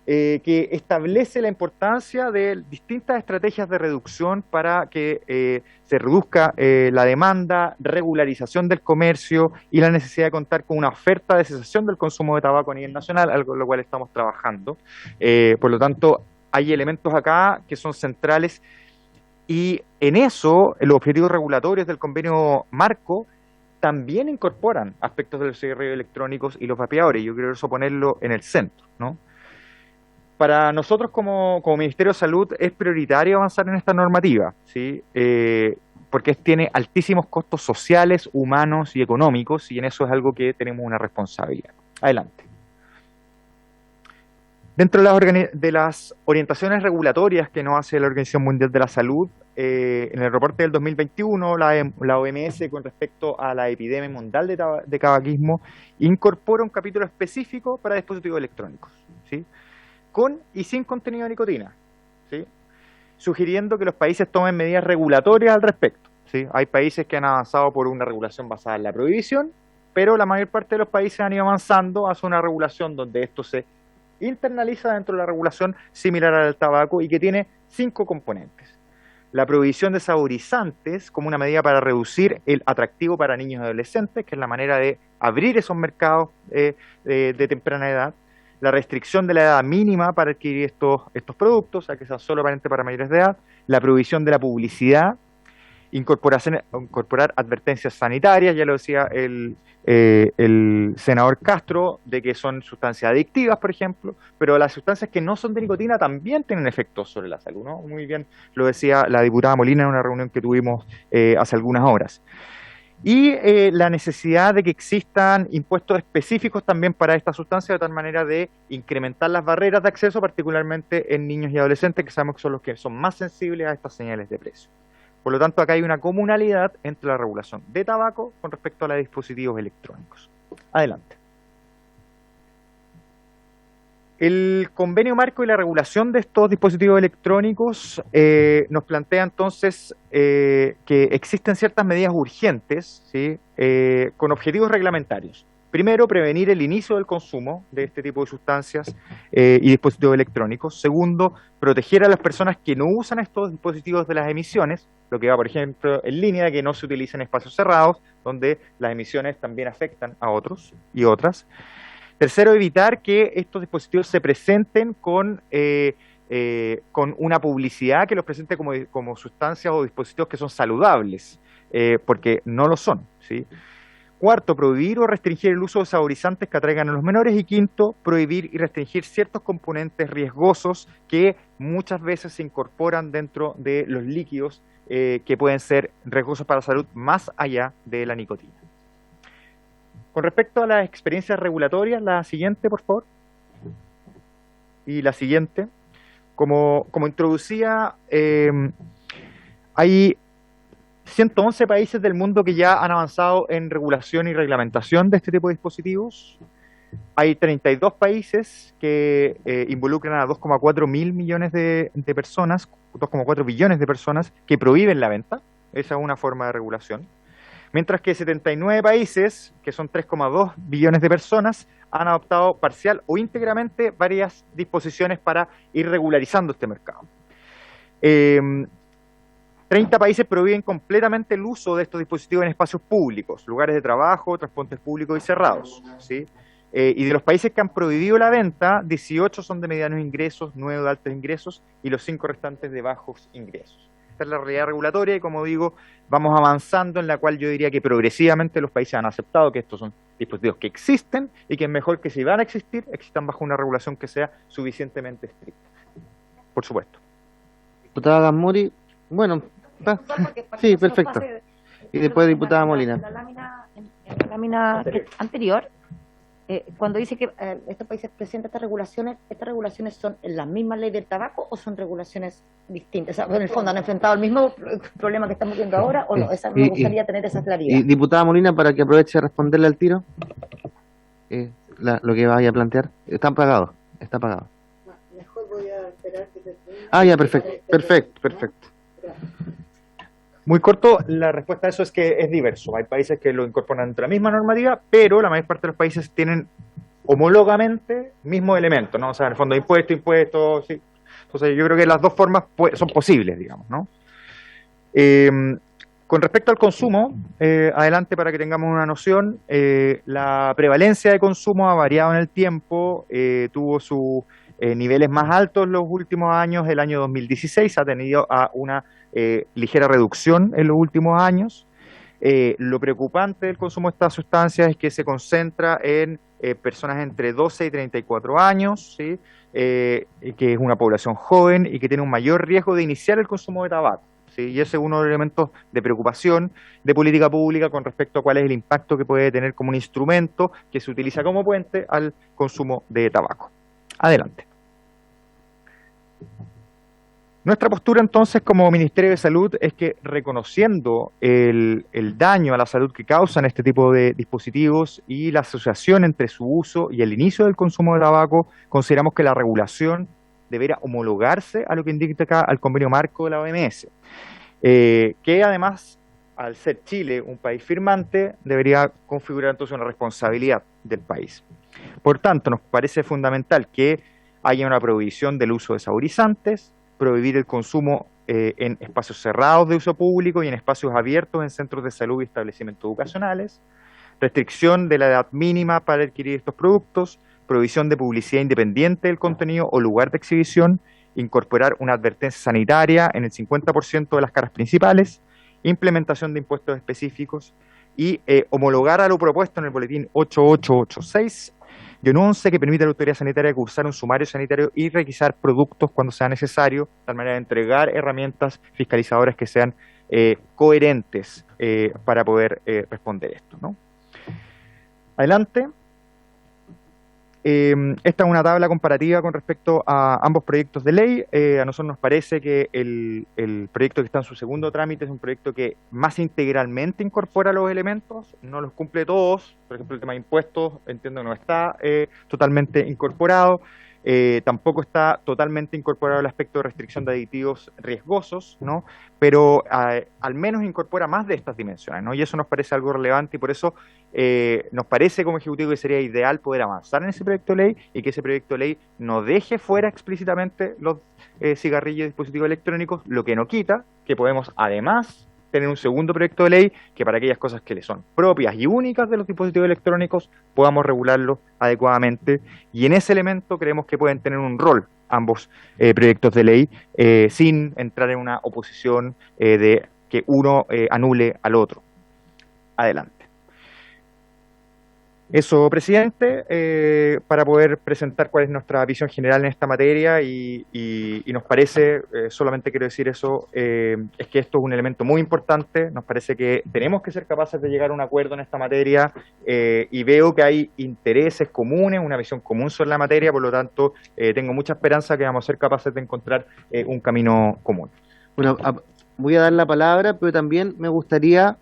Que establece la importancia de distintas estrategias de reducción para que se reduzca la demanda, regularización del comercio y la necesidad de contar con una oferta de cesación del consumo de tabaco a nivel nacional, algo en lo cual estamos trabajando. Por lo tanto, hay elementos acá que son centrales y en eso los objetivos regulatorios del convenio marco también incorporan aspectos de los cigarrillos electrónicos y los vapeadores. Yo quiero eso ponerlo en el centro, ¿no? Para nosotros como Ministerio de Salud es prioritario avanzar en esta normativa, ¿sí? Porque tiene altísimos costos sociales, humanos y económicos, y en eso es algo que tenemos una responsabilidad. Adelante. Dentro de las orientaciones regulatorias que nos hace la Organización Mundial de la Salud, en el reporte del 2021, la OMS con respecto a la epidemia mundial de tabaquismo incorpora un capítulo específico para dispositivos electrónicos, ¿sí? Con y sin contenido de nicotina, ¿sí? Sugiriendo que los países tomen medidas regulatorias al respecto, ¿sí? Hay países que han avanzado por una regulación basada en la prohibición, pero la mayor parte de los países han ido avanzando hacia una regulación donde esto se internaliza dentro de la regulación similar al tabaco y que tiene 5 componentes. La prohibición de saborizantes como una medida para reducir el atractivo para niños y adolescentes, que es la manera de abrir esos mercados de temprana edad. La restricción de la edad mínima para adquirir estos productos, o sea, que sea solo para mayores de edad, la prohibición de la publicidad, incorporar advertencias sanitarias, ya lo decía el senador Castro, de que son sustancias adictivas, por ejemplo, pero las sustancias que no son de nicotina también tienen efectos sobre la salud, ¿no? Muy bien lo decía la diputada Molina en una reunión que tuvimos hace algunas horas. Y la necesidad de que existan impuestos específicos también para esta sustancia, de tal manera de incrementar las barreras de acceso, particularmente en niños y adolescentes, que sabemos que son los que son más sensibles a estas señales de precio. Por lo tanto, acá hay una comunalidad entre la regulación de tabaco con respecto a los dispositivos electrónicos. Adelante. El convenio marco y la regulación de estos dispositivos electrónicos nos plantea entonces que existen ciertas medidas urgentes, ¿sí? Con objetivos reglamentarios. Primero, prevenir el inicio del consumo de este tipo de sustancias y dispositivos electrónicos. Segundo, proteger a las personas que no usan estos dispositivos de las emisiones, lo que va, por ejemplo, en línea de que no se utilicen espacios cerrados, donde las emisiones también afectan a otros y otras. Tercero, evitar que estos dispositivos se presenten con una publicidad que los presente como sustancias o dispositivos que son saludables, porque no lo son, ¿sí? Cuarto, prohibir o restringir el uso de saborizantes que atraigan a los menores. Y quinto, prohibir y restringir ciertos componentes riesgosos que muchas veces se incorporan dentro de los líquidos que pueden ser riesgosos para la salud más allá de la nicotina. Con respecto a las experiencias regulatorias, la siguiente, por favor. Y la siguiente. Como introducía, hay 111 países del mundo que ya han avanzado en regulación y reglamentación de este tipo de dispositivos. Hay 32 países que involucran a 2,4 mil millones de personas, 2,4 billones de personas que prohíben la venta. Esa es una forma de regulación. Mientras que 79 países, que son 3,2 billones de personas, han adoptado parcial o íntegramente varias disposiciones para ir regularizando este mercado. 30 países prohíben completamente el uso de estos dispositivos en espacios públicos, lugares de trabajo, transportes públicos y cerrados, ¿sí? Y de los países que han prohibido la venta, 18 son de medianos ingresos, 9 de altos ingresos y los 5 restantes de bajos ingresos. Esta es la realidad regulatoria y, como digo, vamos avanzando, en la cual yo diría que progresivamente los países han aceptado que estos son dispositivos que existen y que es mejor que, si van a existir, existan bajo una regulación que sea suficientemente estricta. Por supuesto. Diputada Gasmuri, bueno, sí, perfecto. Y después diputada Molina. En la lámina anterior, cuando dice que estos países presentan ¿estas regulaciones son en la misma ley del tabaco o son regulaciones distintas? O sea, en el fondo, ¿han enfrentado el mismo problema que estamos viendo ahora o no? Me gustaría tener esa claridad. Y diputada Molina, para que aproveche de responderle al tiro, lo que vaya a plantear, está pagado. Mejor voy a esperar que te... Ya, perfecto. Muy corto, la respuesta a eso es que es diverso. Hay países que lo incorporan entre la misma normativa, pero la mayor parte de los países tienen homólogamente mismo elemento, ¿no? O sea, en el fondo, impuestos, sí. Entonces, yo creo que las dos formas son posibles, digamos, ¿no? Con respecto al consumo, adelante para que tengamos una noción, la prevalencia de consumo ha variado en el tiempo, tuvo sus niveles más altos los últimos años. El año 2016 ha tenido una ligera reducción en los últimos años. Lo preocupante del consumo de estas sustancias es que se concentra en personas entre 12 y 34 años, ¿sí? Que es una población joven y que tiene un mayor riesgo de iniciar el consumo de tabaco, ¿sí? Y ese es uno de los elementos de preocupación de política pública con respecto a cuál es el impacto que puede tener como un instrumento que se utiliza como puente al consumo de tabaco. Adelante. Nuestra postura entonces como Ministerio de Salud es que, reconociendo el daño a la salud que causan este tipo de dispositivos y la asociación entre su uso y el inicio del consumo de tabaco, consideramos que la regulación deberá homologarse a lo que indica acá al convenio marco de la OMS, que además, al ser Chile un país firmante, debería configurar entonces una responsabilidad del país. Por tanto, nos parece fundamental que haya una prohibición del uso de saborizantes, prohibir el consumo en espacios cerrados de uso público y en espacios abiertos en centros de salud y establecimientos educacionales, restricción de la edad mínima para adquirir estos productos, prohibición de publicidad independiente del contenido o lugar de exhibición, incorporar una advertencia sanitaria en el 50% de las caras principales, implementación de impuestos específicos y homologar a lo propuesto en el boletín 8886 y un 11 que permite a la autoridad sanitaria cursar un sumario sanitario y requisar productos cuando sea necesario, de tal manera de entregar herramientas fiscalizadoras que sean coherentes para poder responder esto, ¿no? Adelante. Esta es una tabla comparativa con respecto a ambos proyectos de ley. A nosotros nos parece que el proyecto que está en su segundo trámite es un proyecto que más integralmente incorpora los elementos, no los cumple todos. Por ejemplo, el tema de impuestos, entiendo que no está totalmente incorporado. Tampoco está totalmente incorporado el aspecto de restricción de aditivos riesgosos, ¿no? Pero al menos incorpora más de estas dimensiones, ¿no? Y eso nos parece algo relevante y por eso nos parece como Ejecutivo que sería ideal poder avanzar en ese proyecto de ley y que ese proyecto de ley no deje fuera explícitamente los cigarrillos y dispositivos electrónicos, lo que no quita que podemos además tener un segundo proyecto de ley que para aquellas cosas que le son propias y únicas de los dispositivos electrónicos podamos regularlo adecuadamente, y en ese elemento creemos que pueden tener un rol ambos proyectos de ley sin entrar en una oposición de que uno anule al otro. Adelante. Eso, presidente, para poder presentar cuál es nuestra visión general en esta materia y nos parece, solamente quiero decir eso, es que esto es un elemento muy importante, nos parece que tenemos que ser capaces de llegar a un acuerdo en esta materia y veo que hay intereses comunes, una visión común sobre la materia, por lo tanto tengo mucha esperanza que vamos a ser capaces de encontrar un camino común. Bueno, voy a dar la palabra, pero también me gustaría,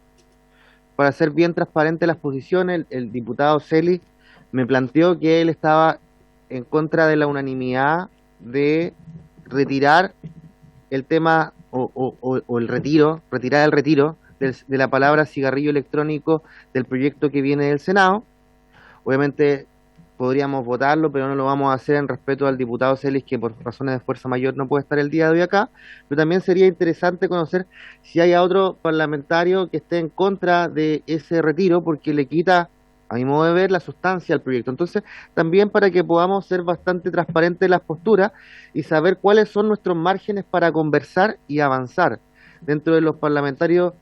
para ser bien transparente las posiciones, el diputado Celis me planteó que él estaba en contra de la unanimidad de retirar el tema o el retiro, retirar el retiro de la palabra cigarrillo electrónico del proyecto que viene del Senado. Obviamente podríamos votarlo, pero no lo vamos a hacer en respeto al diputado Celis, que por razones de fuerza mayor no puede estar el día de hoy acá, pero también sería interesante conocer si hay otro parlamentario que esté en contra de ese retiro, porque le quita, a mi modo de ver, la sustancia al proyecto. Entonces, también para que podamos ser bastante transparentes en las posturas y saber cuáles son nuestros márgenes para conversar y avanzar dentro de los parlamentarios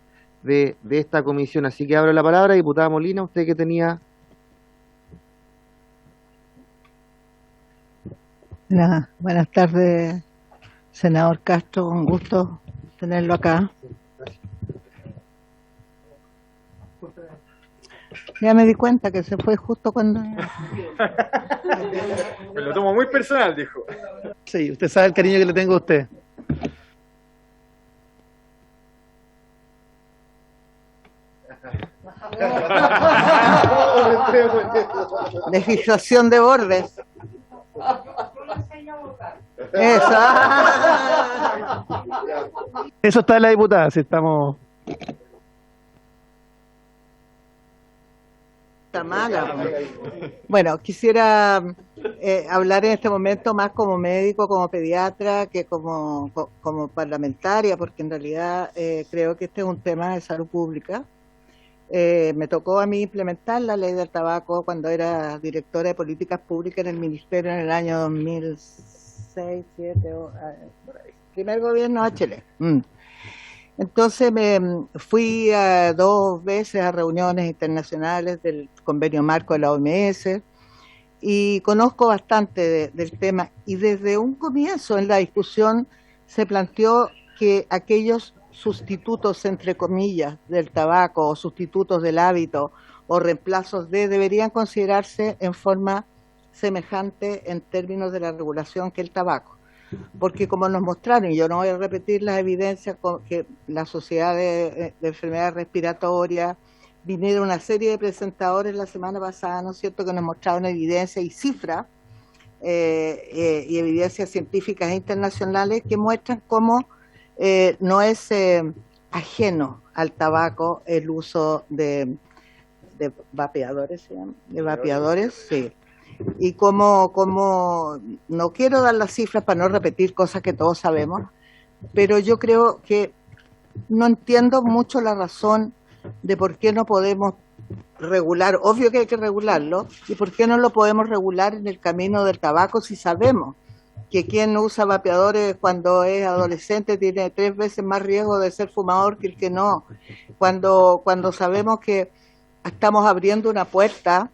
de esta comisión. Así que abro la palabra, diputada Molina, usted que tenía... Buenas tardes, senador Castro, un gusto tenerlo acá. Ya me di cuenta que se fue justo cuando... Me lo tomo muy personal, dijo. Sí, usted sabe el cariño que le tengo a usted. Legislación de bordes. Eso. Eso está en la diputada, si estamos... Está mala. Bueno, quisiera hablar en este momento más como médico, como pediatra, que como parlamentaria, porque en realidad creo que este es un tema de salud pública. Me tocó a mí implementar la ley del tabaco cuando era directora de políticas públicas en el ministerio en el año 2006, 2007, por ahí. Primer gobierno Bachelet. Entonces me fui 2 veces a reuniones internacionales del convenio marco de la OMS y conozco bastante del tema, y desde un comienzo en la discusión se planteó que aquellos sustitutos, entre comillas, del tabaco o sustitutos del hábito o reemplazos deberían considerarse en forma semejante en términos de la regulación que el tabaco. Porque como nos mostraron, y yo no voy a repetir las evidencias, que la Sociedad de Enfermedades Respiratorias, vinieron una serie de presentadores la semana pasada, ¿no es cierto?, que nos mostraron evidencia y cifras y evidencias científicas internacionales que muestran cómo no es ajeno al tabaco el uso de vapeadores, ¿se llama? De vapeadores, sí. Y como no quiero dar las cifras para no repetir cosas que todos sabemos, pero yo creo que no entiendo mucho la razón de por qué no podemos regular, obvio que hay que regularlo, y por qué no lo podemos regular en el camino del tabaco si sabemos que quien usa vapeadores cuando es adolescente tiene 3 veces más riesgo de ser fumador que el que no. Cuando sabemos que estamos abriendo una puerta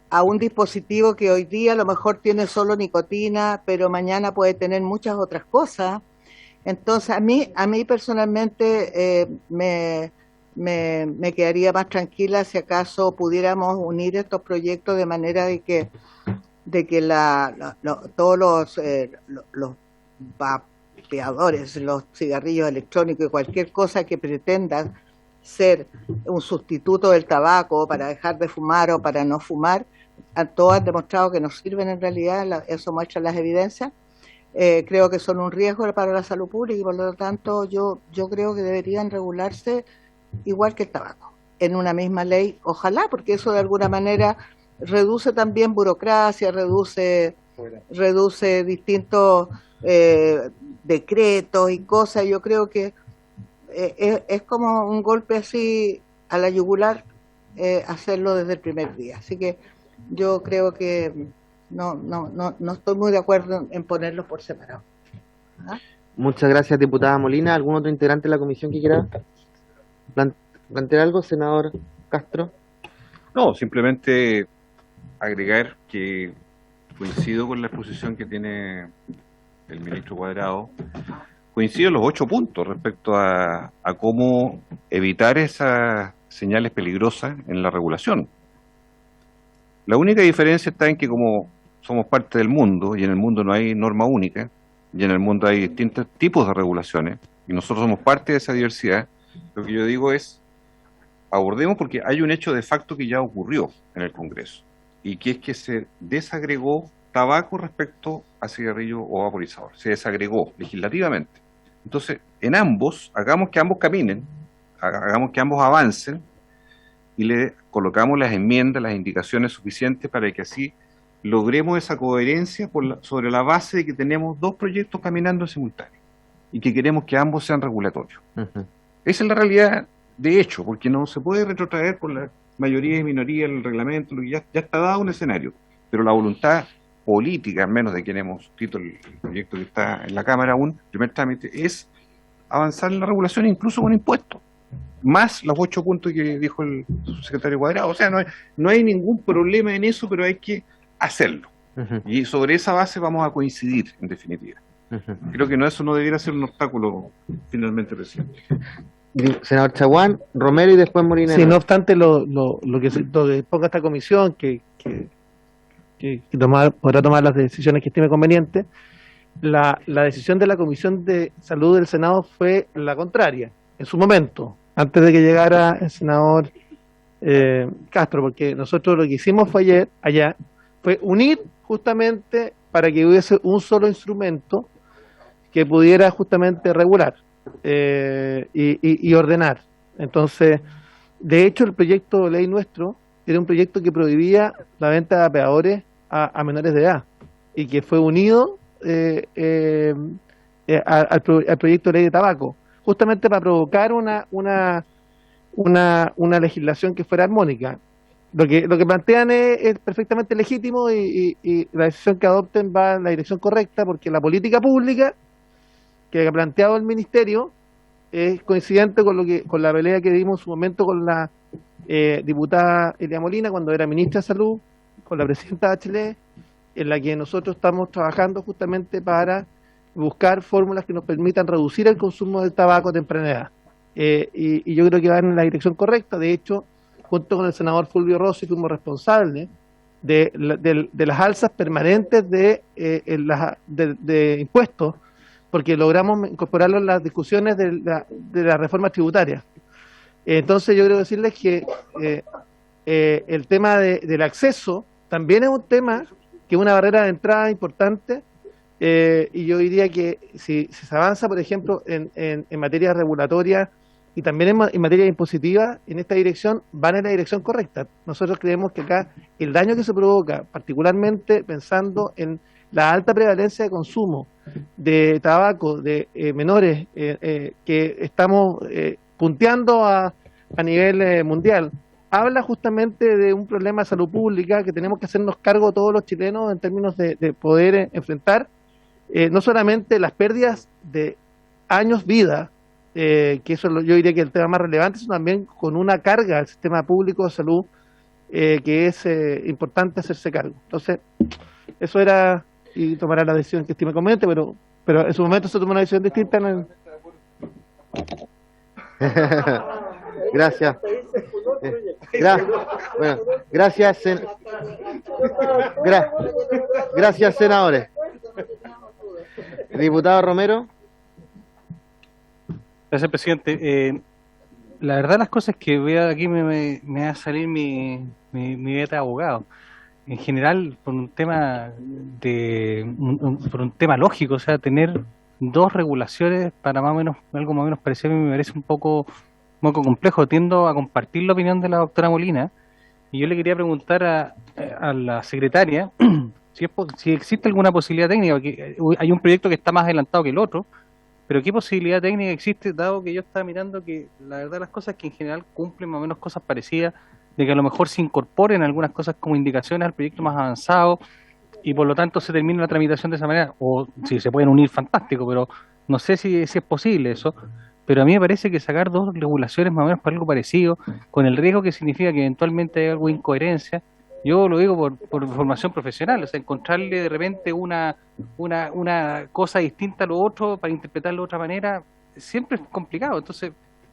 a un dispositivo que hoy día a lo mejor tiene solo nicotina, pero mañana puede tener muchas otras cosas. Entonces a mí personalmente me quedaría más tranquila si acaso pudiéramos unir estos proyectos de manera de que todos los vapeadores, los cigarrillos electrónicos y cualquier cosa que pretenda ser un sustituto del tabaco para dejar de fumar o para no fumar, todos han demostrado que no sirven en realidad, eso muestra las evidencias. Creo que son un riesgo para la salud pública y por lo tanto yo creo que deberían regularse igual que el tabaco, en una misma ley, ojalá, porque eso de alguna manera reduce también burocracia, reduce distintos decretos y cosas. Yo creo que es como un golpe así a la yugular hacerlo desde el primer día. Así que yo creo que no estoy muy de acuerdo en ponerlos por separado. ¿Ah? Muchas gracias, diputada Molina. ¿Algún otro integrante de la comisión que quiera plantear algo, senador Castro? No, simplemente agregar que coincido con la exposición que tiene el ministro Cuadrado. Coincido en los 8 puntos respecto a cómo evitar esas señales peligrosas en la regulación. La única diferencia está en que como somos parte del mundo, y en el mundo no hay norma única, y en el mundo hay distintos tipos de regulaciones, y nosotros somos parte de esa diversidad, lo que yo digo es, abordemos porque hay un hecho de facto que ya ocurrió en el Congreso, y que es que se desagregó tabaco respecto a cigarrillo o vaporizador, se desagregó legislativamente. Entonces, en ambos, hagamos que ambos caminen, hagamos que ambos avancen, y le colocamos las enmiendas, las indicaciones suficientes para que así logremos esa coherencia sobre la base de que tenemos dos proyectos caminando en simultáneo y que queremos que ambos sean regulatorios. Esa es la realidad de hecho, porque no se puede retrotraer por la mayoría y minoría el reglamento, lo que ya está dado un escenario, pero la voluntad política, al menos de quien hemos escrito el proyecto que está en la Cámara aún, primer trámite, es avanzar en la regulación incluso con impuestos, más los 8 puntos que dijo el subsecretario Cuadrado. O sea, no hay ningún problema en eso, pero hay que hacerlo. Y sobre esa base vamos a coincidir, en definitiva. Creo que eso no debiera ser un obstáculo, finalmente, presidente. Senador Chaguán, Romero y después Molinero. Sí, no obstante lo que ponga esta comisión, que podrá tomar las decisiones que estime convenientes, la decisión de la Comisión de Salud del Senado fue la contraria, en su momento, antes de que llegara el senador Castro, porque nosotros lo que hicimos allá fue unir justamente para que hubiese un solo instrumento que pudiera justamente regular y ordenar. Entonces, de hecho, el proyecto de ley nuestro era un proyecto que prohibía la venta de vapeadores a menores de edad y que fue unido al proyecto de ley de tabaco, justamente para provocar una legislación que fuera armónica. Lo que plantean es perfectamente legítimo y la decisión que adopten va en la dirección correcta, porque la política pública que ha planteado el Ministerio es coincidente con la pelea que dimos en su momento con la diputada Elia Molina cuando era ministra de Salud, con la presidenta Bachelet, en la que nosotros estamos trabajando justamente para buscar fórmulas que nos permitan reducir el consumo del tabaco a temprana edad. Y yo creo que van en la dirección correcta. De hecho, junto con el senador Fulvio Rossi fuimos responsables de las alzas permanentes de impuestos, porque logramos incorporarlo en las discusiones de la reforma tributaria. Entonces yo quiero decirles que el tema del acceso también es un tema que es una barrera de entrada importante, y yo diría que si se avanza, por ejemplo, en materia regulatoria y también en materia impositiva, en esta dirección, van en la dirección correcta. Nosotros creemos que acá el daño que se provoca, particularmente pensando en la alta prevalencia de consumo de tabaco de menores que estamos punteando a nivel mundial, habla justamente de un problema de salud pública que tenemos que hacernos cargo todos los chilenos en términos de poder enfrentar no solamente las pérdidas de años vida, que eso yo diría que es el tema más relevante, sino también con una carga al sistema público de salud que es importante hacerse cargo. Entonces, eso era, y tomará la decisión que estime conveniente, pero en su momento se tomó una decisión distinta en el... Gracias. Bueno, gracias, gracias, senadores. Diputado Romero. Gracias, presidente. La verdad, las cosas que veo aquí me va a salir mi beta de abogado. En general, por un tema lógico, o sea, tener dos regulaciones para más o menos algo más o menos parecido a mí me parece un poco complejo. Tiendo a compartir la opinión de la doctora Molina y yo le quería preguntar a la secretaria si existe alguna posibilidad técnica, porque hay un proyecto que está más adelantado que el otro, pero ¿qué posibilidad técnica existe, dado que yo estaba mirando que la verdad las cosas que en general cumplen más o menos cosas parecidas, de que a lo mejor se incorporen algunas cosas como indicaciones al proyecto más avanzado y por lo tanto se termine la tramitación de esa manera, o si se pueden unir, fantástico, pero no sé si es posible eso. Pero a mí me parece que sacar dos regulaciones más o menos para algo parecido, con el riesgo que significa que eventualmente hay algo de incoherencia, yo lo digo por formación profesional, o sea, encontrarle de repente una cosa distinta a lo otro para interpretarlo de otra manera, siempre es complicado. Entonces,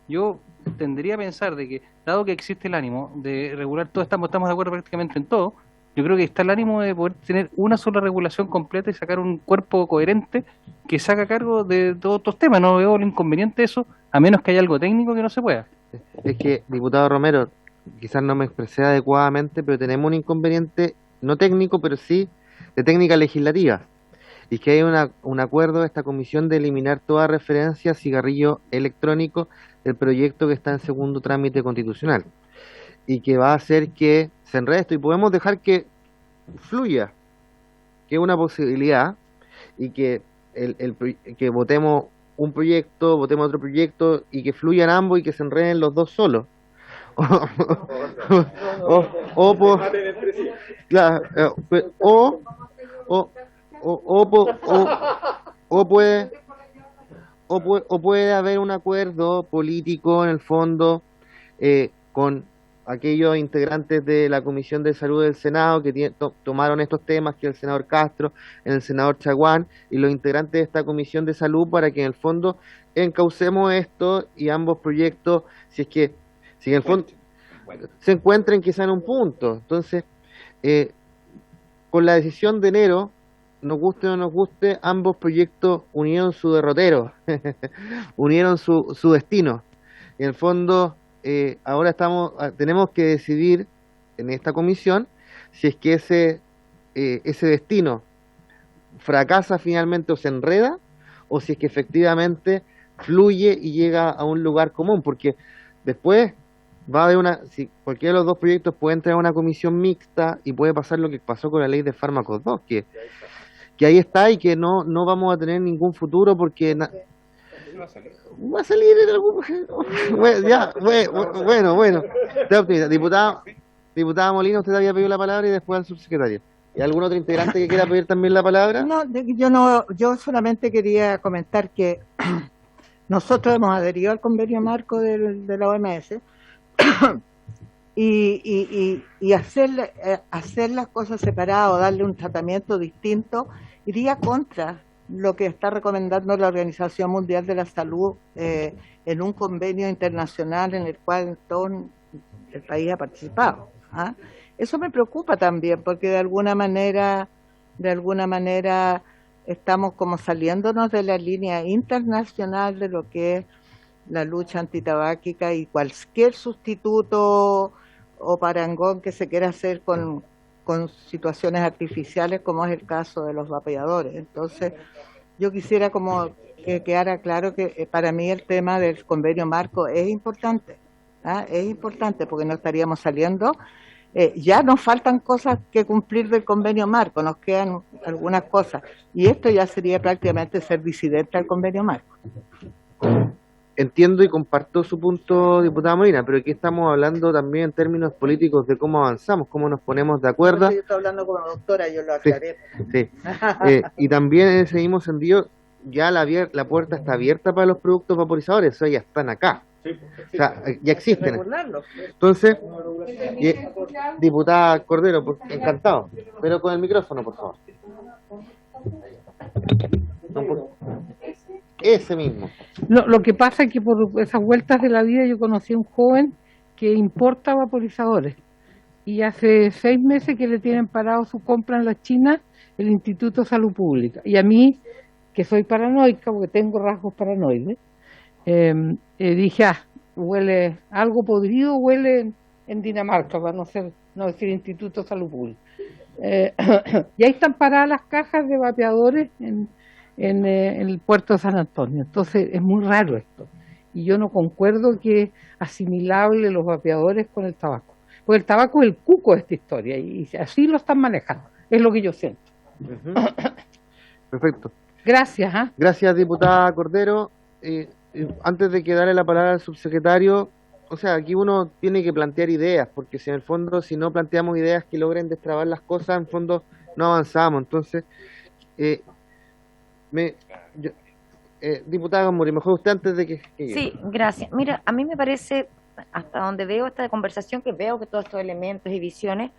yo tendría a pensar de que, dado que existe el ánimo de regular todo, estamos de acuerdo prácticamente en todo, yo creo que está el ánimo de poder tener una sola regulación completa y sacar un cuerpo coherente que se haga cargo de todos estos temas. No veo el inconveniente de eso, a menos que haya algo técnico que no se pueda. Es que, diputado Romero, quizás no me expresé adecuadamente, pero tenemos un inconveniente, no técnico, pero sí de técnica legislativa. Y que hay un acuerdo de esta comisión de eliminar toda referencia a cigarrillo electrónico del proyecto que está en segundo trámite constitucional. Y que va a hacer que se enrede esto y podemos dejar que fluya, que es una posibilidad, y que que votemos un proyecto, votemos otro proyecto y que fluyan ambos y que se enreden los dos solos. O puede haber un acuerdo político en el fondo con aquellos integrantes de la Comisión de Salud del Senado que tomaron estos temas, que el senador Castro, el senador Chaguán y los integrantes de esta Comisión de Salud, para que en el fondo encaucemos esto y ambos proyectos, si en el fondo se encuentren quizá en un punto. Entonces, con la decisión de enero, nos guste o no nos guste, ambos proyectos unieron su derrotero, unieron su destino. Y en el fondo, ahora tenemos que decidir en esta comisión si es que ese destino fracasa finalmente o se enreda, o si es que efectivamente fluye y llega a un lugar común, porque después va a haber si cualquiera de los dos proyectos puede entrar a una comisión mixta y puede pasar lo que pasó con la ley de fármacos 2, que ahí está y que no vamos a tener ningún futuro porque va a salir en algún... Bueno. Diputada Molina, usted había pedido la palabra y después al subsecretario. ¿Y algún otro integrante que quiera pedir también la palabra? Yo solamente quería comentar que nosotros hemos adherido al convenio marco de la OMS y hacer las cosas separadas o darle un tratamiento distinto iría contra lo que está recomendando la Organización Mundial de la Salud en un convenio internacional en el cual todo el país ha participado. Eso me preocupa también, porque de alguna manera estamos como saliéndonos de la línea internacional de lo que es la lucha antitabáquica y cualquier sustituto o parangón que se quiera hacer con situaciones artificiales, como es el caso de los vapeadores. Entonces, yo quisiera como que quedara claro que para mí el tema del convenio marco es importante, es importante porque no estaríamos saliendo. Ya nos faltan cosas que cumplir del convenio marco, nos quedan algunas cosas, y esto ya sería prácticamente ser disidente al convenio marco. Entiendo y comparto su punto, diputada Molina, pero aquí estamos hablando también en términos políticos de cómo avanzamos, cómo nos ponemos de acuerdo. Yo estoy hablando como doctora, yo lo aclaré. Sí. Y también en ese mismo sentido, ya la puerta está abierta para los productos vaporizadores, o sea, ya están acá. O sea, ya existen. Entonces, diputada Cordero, encantado, pero con el micrófono, por favor. Ese mismo. Lo que pasa es que por esas vueltas de la vida yo conocí a un joven que importa vaporizadores y hace 6 meses que le tienen parado su compra en la China el Instituto de Salud Pública. Y a mí, que soy paranoica, porque tengo rasgos paranoides, dije, huele algo podrido, huele en Dinamarca, para no decir Instituto de Salud Pública. Y ahí están paradas las cajas de vapeadores en el puerto de San Antonio. Entonces es muy raro esto. Y yo no concuerdo que es asimilable los vapeadores con el tabaco. Porque el tabaco es el cuco de esta historia y así lo están manejando. Es lo que yo siento. Perfecto. Gracias. Gracias, diputada Cordero. Antes de que darle la palabra al subsecretario, o sea, aquí uno tiene que plantear ideas, porque si en el fondo, si no planteamos ideas que logren destrabar las cosas, en el fondo no avanzamos. Entonces, diputada Gamuri, mejor usted antes de que Sí, gracias. Mira, a mí me parece, hasta donde veo esta conversación, que veo que todos estos elementos y visiones,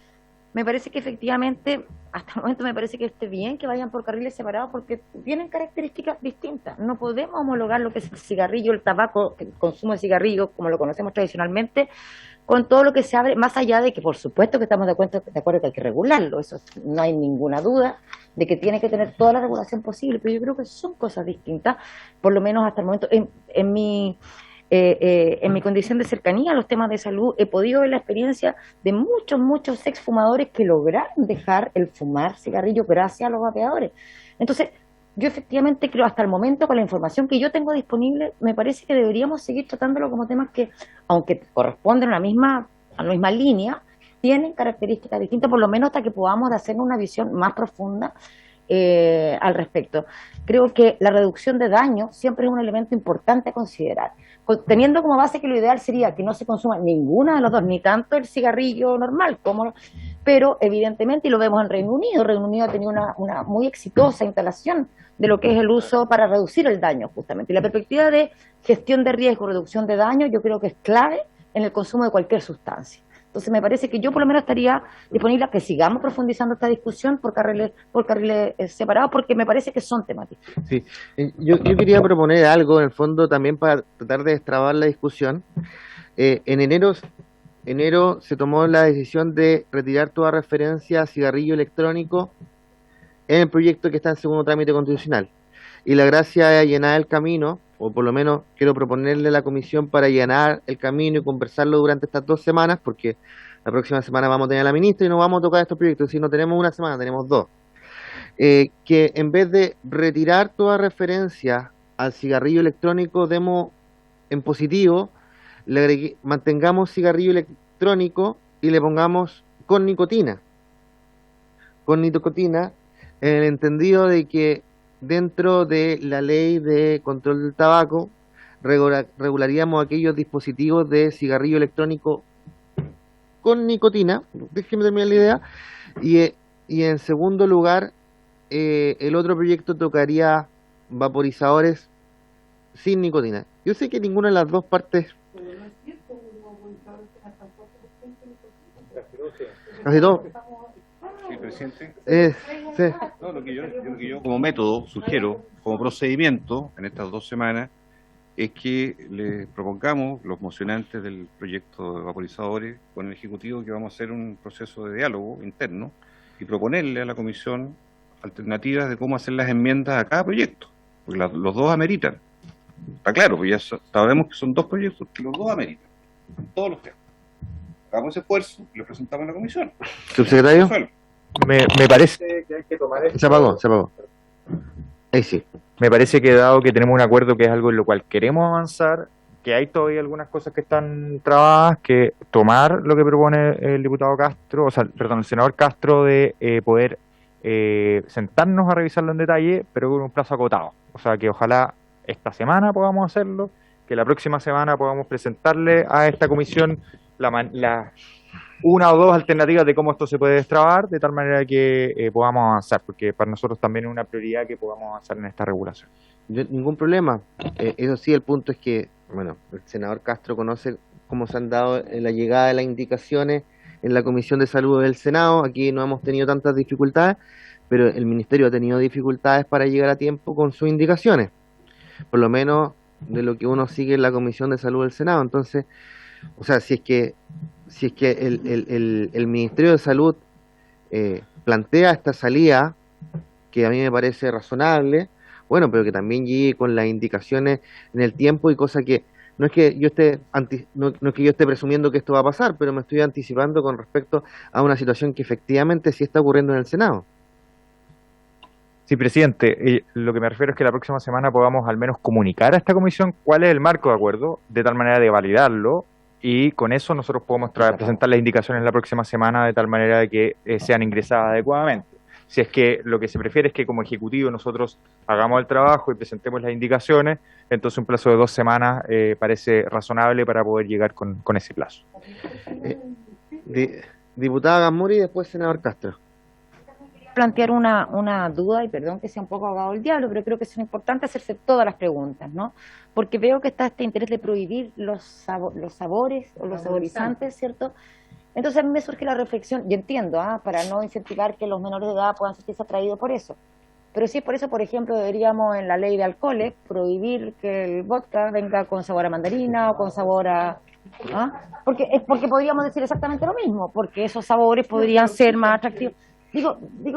me parece que efectivamente, hasta el momento me parece que esté bien que vayan por carriles separados porque tienen características distintas. No podemos homologar lo que es el cigarrillo, el tabaco, el consumo de cigarrillo, como lo conocemos tradicionalmente, con todo lo que se abre, más allá de que por supuesto que estamos de acuerdo que hay que regularlo, eso no hay ninguna duda de que tiene que tener toda la regulación posible, pero yo creo que son cosas distintas, por lo menos hasta el momento, en mi condición de cercanía a los temas de salud, he podido ver la experiencia de muchos exfumadores que lograron dejar el fumar cigarrillos gracias a los vapeadores. Entonces, yo efectivamente creo hasta el momento, con la información que yo tengo disponible, me parece que deberíamos seguir tratándolo como temas que, aunque corresponden a la misma línea, tienen características distintas, por lo menos hasta que podamos hacer una visión más profunda al respecto. Creo que la reducción de daño siempre es un elemento importante a considerar, teniendo como base que lo ideal sería que no se consuma ninguna de los dos, ni tanto el cigarrillo normal pero evidentemente, y lo vemos en Reino Unido ha tenido una muy exitosa instalación de lo que es el uso para reducir el daño, justamente. Y la perspectiva de gestión de riesgo, reducción de daño, yo creo que es clave en el consumo de cualquier sustancia. Entonces, me parece que yo por lo menos estaría disponible a que sigamos profundizando esta discusión por carriles separados, porque me parece que son temáticas. Sí, yo quería proponer algo, en el fondo, también para tratar de destrabar la discusión. En enero se tomó la decisión de retirar toda referencia a cigarrillo electrónico en el proyecto que está en segundo trámite constitucional. Y la gracia es llenar el camino, o por lo menos quiero proponerle a la comisión para llenar el camino y conversarlo durante estas 2 semanas, porque la próxima semana vamos a tener a la ministra y no vamos a tocar estos proyectos. Si no tenemos una semana, tenemos 2. Que en vez de retirar toda referencia al cigarrillo electrónico, demos en positivo, mantengamos cigarrillo electrónico y le pongamos con nicotina. Con nicotina, en el entendido de que dentro de la ley de control del tabaco regularíamos aquellos dispositivos de cigarrillo electrónico con nicotina, déjeme terminar la idea, y en segundo lugar, el otro proyecto tocaría vaporizadores sin nicotina. Yo sé que ninguna de las dos partes... Casi todo. Sí, presidente. Sí. No, lo que yo como método sugiero, como procedimiento en estas 2 semanas, es que le propongamos los mocionantes del proyecto de vaporizadores con el Ejecutivo que vamos a hacer un proceso de diálogo interno y proponerle a la Comisión alternativas de cómo hacer las enmiendas a cada proyecto, porque los dos ameritan. Está claro, pues ya sabemos que son 2 proyectos que los dos ameritan, en todos los temas. Hagamos ese esfuerzo y lo presentamos a la Comisión. Subsecretario. Me parece que hay que tomar esto. Se apagó. Ahí sí. Me parece que dado que tenemos un acuerdo que es algo en lo cual queremos avanzar, que hay todavía algunas cosas que están trabadas, que tomar lo que propone el diputado Castro, el senador Castro, de poder sentarnos a revisarlo en detalle, pero con un plazo acotado. O sea, que ojalá esta semana podamos hacerlo, que la próxima semana podamos presentarle a esta comisión una o 2 alternativas de cómo esto se puede destrabar, de tal manera que podamos avanzar, porque para nosotros también es una prioridad que podamos avanzar en esta regulación. Ningún problema. Eso sí, el punto es que, bueno, el senador Castro conoce cómo se han dado la llegada de las indicaciones en la Comisión de Salud del Senado. Aquí no hemos tenido tantas dificultades, pero el Ministerio ha tenido dificultades para llegar a tiempo con sus indicaciones, por lo menos de lo que uno sigue en la Comisión de Salud del Senado. Entonces, o sea, si es que el Ministerio de Salud plantea esta salida, que a mí me parece razonable, bueno, pero que también llegue con las indicaciones en el tiempo, y cosa que no es que yo esté no es que yo esté presumiendo que esto va a pasar, pero me estoy anticipando con respecto a una situación que efectivamente sí está ocurriendo en el Senado. Sí, presidente, lo que me refiero es que la próxima semana podamos al menos comunicar a esta comisión cuál es el marco de acuerdo, de tal manera de validarlo, y con eso nosotros podemos presentar las indicaciones la próxima semana de tal manera de que sean ingresadas adecuadamente. Si es que lo que se prefiere es que como Ejecutivo nosotros hagamos el trabajo y presentemos las indicaciones, entonces un plazo de 2 semanas parece razonable para poder llegar con ese plazo. Diputada Gamuri y después senador Castro. Plantear una duda, y perdón que sea un poco abogado del diablo, pero creo que es importante hacerse todas las preguntas, ¿no? Porque veo que está este interés de prohibir los sabores o los saborizantes, ¿cierto? Entonces a mí me surge la reflexión, y entiendo, para no incentivar que los menores de edad puedan sentirse atraídos por eso, pero si es por eso, por ejemplo, deberíamos en la ley de alcoholes prohibir que el vodka venga con sabor a mandarina o con sabor a ¿Ah? Porque podríamos decir exactamente lo mismo, porque esos sabores podrían ser más atractivos.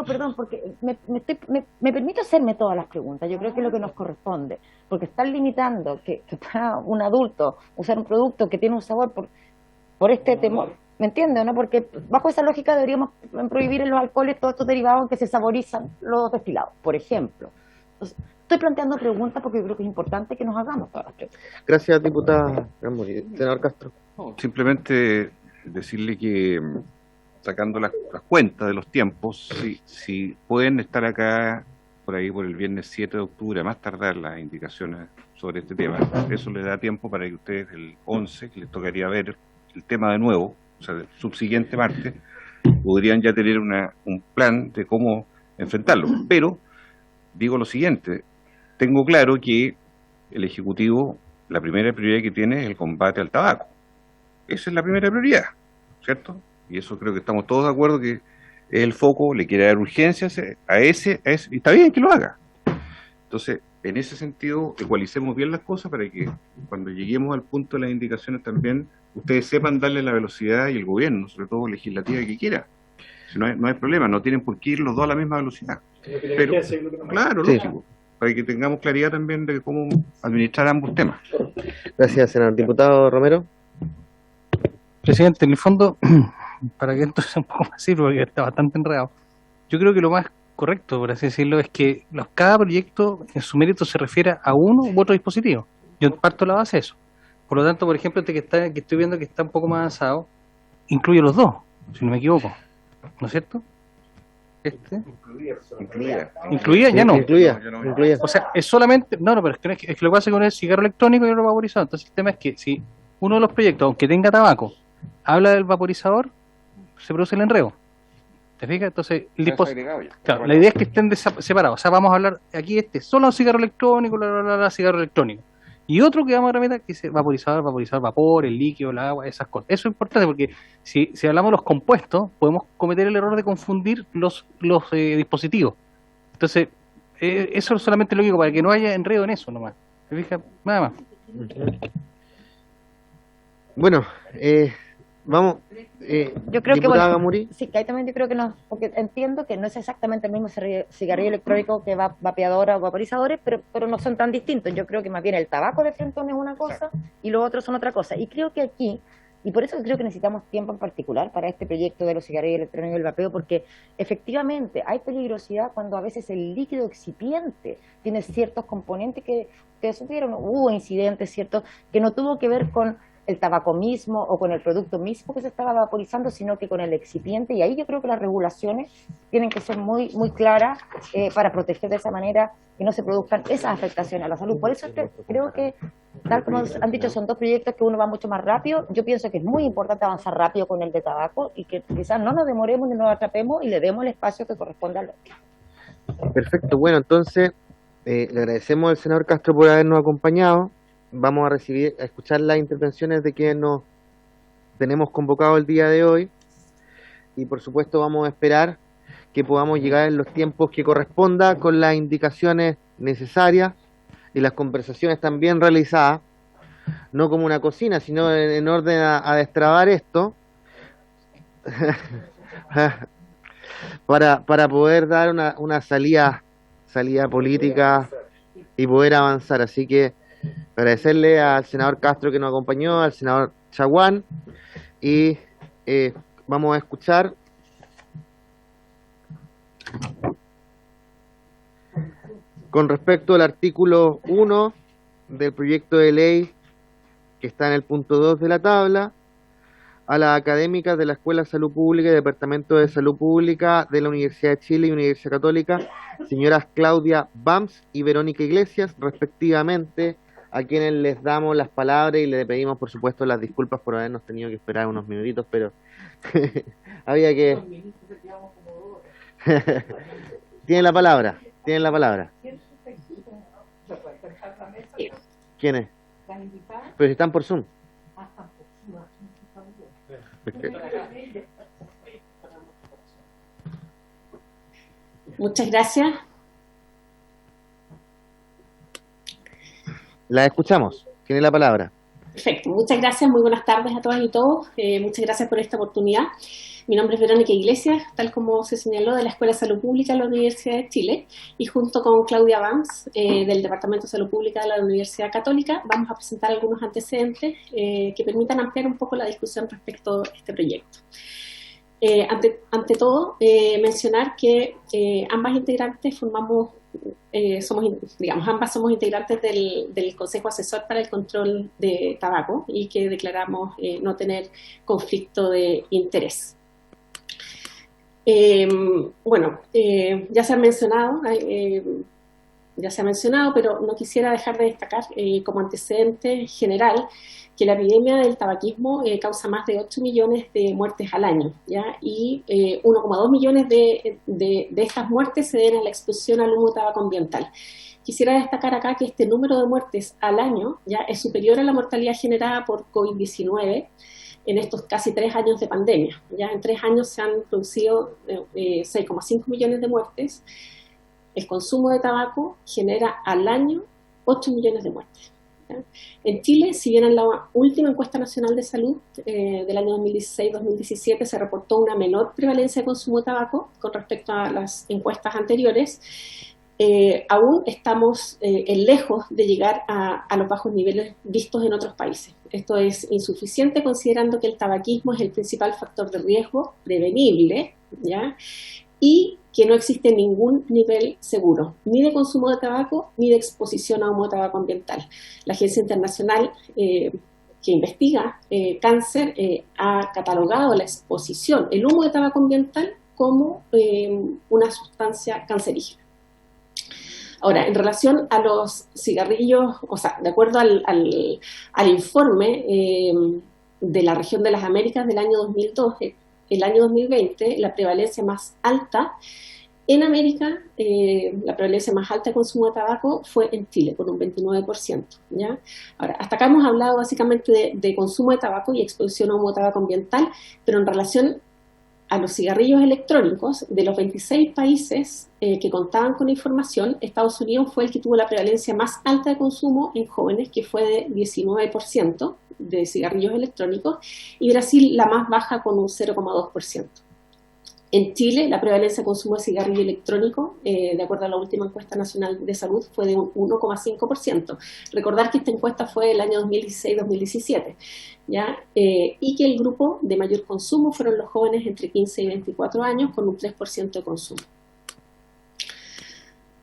Perdón, porque me permito hacerme todas las preguntas, yo creo que es lo que nos corresponde, porque están limitando que para un adulto usar un producto que tiene un sabor por este temor, ¿me entiendes? ¿No? Porque bajo esa lógica deberíamos prohibir en los alcoholes todos estos derivados en que se saborizan los destilados, por ejemplo. Entonces, estoy planteando preguntas porque yo creo que es importante que nos hagamos todas las preguntas. Gracias, diputada Gamuri. Senador Castro. No, simplemente decirle que sacando las cuentas de los tiempos, si pueden estar acá por ahí por el viernes 7 de octubre, a más tardar las indicaciones sobre este tema, eso les da tiempo para que ustedes el 11, que les tocaría ver el tema de nuevo, o sea, el subsiguiente martes, podrían ya tener un plan de cómo enfrentarlo. Pero digo lo siguiente, tengo claro que el Ejecutivo, la primera prioridad que tiene es el combate al tabaco. Esa es la primera prioridad, ¿cierto? Y eso creo que estamos todos de acuerdo que es el foco, le quiere dar urgencia a ese, y está bien que lo haga. Entonces, en ese sentido, ecualicemos bien las cosas para que cuando lleguemos al punto de las indicaciones también, ustedes sepan darle la velocidad y el gobierno, sobre todo legislativa, que quiera. Si no hay problema, no tienen por qué ir los dos a la misma velocidad. Pero, claro, Sí. lógico, para que tengamos claridad también de cómo administrar ambos temas. Gracias, senador. Diputado Romero. Presidente, en el fondo, para que esto sea un poco más simple, porque está bastante enredado, yo creo que lo más correcto, por así decirlo, es que cada proyecto en su mérito se refiera a uno u otro dispositivo. Yo parto de la base de eso. Por lo tanto, por ejemplo, este que estoy viendo que está un poco más avanzado, incluye los dos, si no me equivoco. ¿No es cierto? Incluía, ya no. Incluía. O sea, es solamente, pero es que lo que pasa con el cigarro electrónico y el vaporizador. Entonces el tema es que si uno de los proyectos, aunque tenga tabaco, habla del vaporizador, se produce el enredo. ¿Te fijas? Entonces, claro, la idea es que estén separados. O sea, vamos a hablar aquí solo cigarro electrónico, cigarro electrónico. Y otro que vamos a remeter que es vaporizador, vapor, el líquido, el agua, esas cosas. Eso es importante porque si hablamos de los compuestos, podemos cometer el error de confundir los dispositivos. Entonces, eso es solamente lo único, para que no haya enredo en eso nomás. ¿Te fijas? Nada más. Bueno, vamos. Yo creo que diputada Gamuri. sí, que ahí también yo creo que no, porque entiendo que no es exactamente el mismo cigarrillo electrónico que vapeadora o vaporizadores, pero no son tan distintos. Yo creo que más bien el tabaco de frentón es una cosa y los otros son otra cosa. Y creo que aquí, y por eso creo que necesitamos tiempo en particular para este proyecto de los cigarrillos electrónicos y el vapeo, porque efectivamente hay peligrosidad cuando a veces el líquido excipiente tiene ciertos componentes que sufrieron, hubo incidentes, ¿cierto?, que no tuvo que ver con el tabaco mismo o con el producto mismo que se estaba vaporizando, sino que con el excipiente, y ahí yo creo que las regulaciones tienen que ser muy muy claras para proteger de esa manera que no se produzcan esas afectaciones a la salud. Por eso creo que, tal como han dicho, son dos proyectos que uno va mucho más rápido. Yo pienso que es muy importante avanzar rápido con el de tabaco y que quizás no nos demoremos ni nos atrapemos y le demos el espacio que corresponde al otro. Perfecto, bueno, entonces le agradecemos al senador Castro por habernos acompañado. Vamos a escuchar las intervenciones de quienes nos tenemos convocado el día de hoy y por supuesto vamos a esperar que podamos llegar en los tiempos que corresponda con las indicaciones necesarias y las conversaciones también realizadas, no como una cocina, sino en orden a destrabar esto para poder dar una salida política y poder avanzar. Así que agradecerle al senador Castro que nos acompañó, al senador Chaguán, y vamos a escuchar con respecto al artículo 1 del proyecto de ley que está en el punto 2 de la tabla, a las académicas de la Escuela de Salud Pública y Departamento de Salud Pública de la Universidad de Chile y Universidad Católica, señoras Claudia Bams y Verónica Iglesias, respectivamente, a quienes les damos las palabras y le pedimos, por supuesto, las disculpas por habernos tenido que esperar unos minutitos, pero había que... Tienen la palabra. ¿Quiénes? Pero si están por Zoom. Muchas gracias. La escuchamos. Tiene la palabra. Perfecto, muchas gracias, muy buenas tardes a todas y todos, muchas gracias por esta oportunidad. Mi nombre es Verónica Iglesias, tal como se señaló, de la Escuela de Salud Pública de la Universidad de Chile, y junto con Claudia Vance, del Departamento de Salud Pública de la Universidad Católica, vamos a presentar algunos antecedentes que permitan ampliar un poco la discusión respecto a este proyecto. Ante todo, mencionar que ambas integrantes ambas somos integrantes del Consejo Asesor para el Control de Tabaco y que declaramos no tener conflicto de interés. Ya se ha mencionado, pero no quisiera dejar de destacar como antecedente general que la epidemia del tabaquismo causa más de 8 millones de muertes al año, ¿ya? Y 1,2 millones de estas muertes se deben a la exposición al humo de tabaco ambiental. Quisiera destacar acá que este número de muertes al año ya es superior a la mortalidad generada por COVID-19 en estos casi 3 años de pandemia. Ya en 3 años se han producido 6,5 millones de muertes. El consumo de tabaco genera al año 8 millones de muertes. ¿Ya? En Chile, si bien en la última encuesta nacional de salud del año 2016-2017 se reportó una menor prevalencia de consumo de tabaco con respecto a las encuestas anteriores, aún estamos lejos de llegar a los bajos niveles vistos en otros países. Esto es insuficiente considerando que el tabaquismo es el principal factor de riesgo prevenible, ¿ya? Y que no existe ningún nivel seguro, ni de consumo de tabaco, ni de exposición a humo de tabaco ambiental. La Agencia Internacional que investiga cáncer ha catalogado la exposición, el humo de tabaco ambiental, como una sustancia cancerígena. Ahora, en relación a los cigarrillos, o sea, de acuerdo al informe de la región de las Américas del año 2012, el año 2020, la prevalencia más alta en América, la prevalencia más alta de consumo de tabaco fue en Chile, con un 29%. ¿Ya? Ahora, hasta acá hemos hablado básicamente de consumo de tabaco y exposición a humo de tabaco ambiental, pero en relación a los cigarrillos electrónicos, de los 26 países que contaban con información, Estados Unidos fue el que tuvo la prevalencia más alta de consumo en jóvenes, que fue de 19% de cigarrillos electrónicos, y Brasil la más baja con un 0,2%. En Chile, la prevalencia de consumo de cigarrillo electrónico, de acuerdo a la última encuesta nacional de salud, fue de un 1,5%. Recordar que esta encuesta fue el año 2016-2017, ¿ya? Y que el grupo de mayor consumo fueron los jóvenes entre 15 y 24 años, con un 3% de consumo.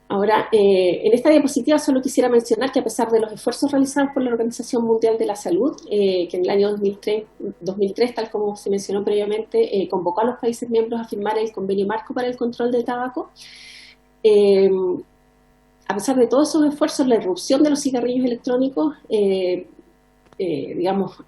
Ahora, en esta diapositiva solo quisiera mencionar que a pesar de los esfuerzos realizados por la Organización Mundial de la Salud, que en el año 2003, tal como se mencionó previamente, convocó a los países miembros a firmar el Convenio Marco para el Control del Tabaco, a pesar de todos esos esfuerzos, la irrupción de los cigarrillos electrónicos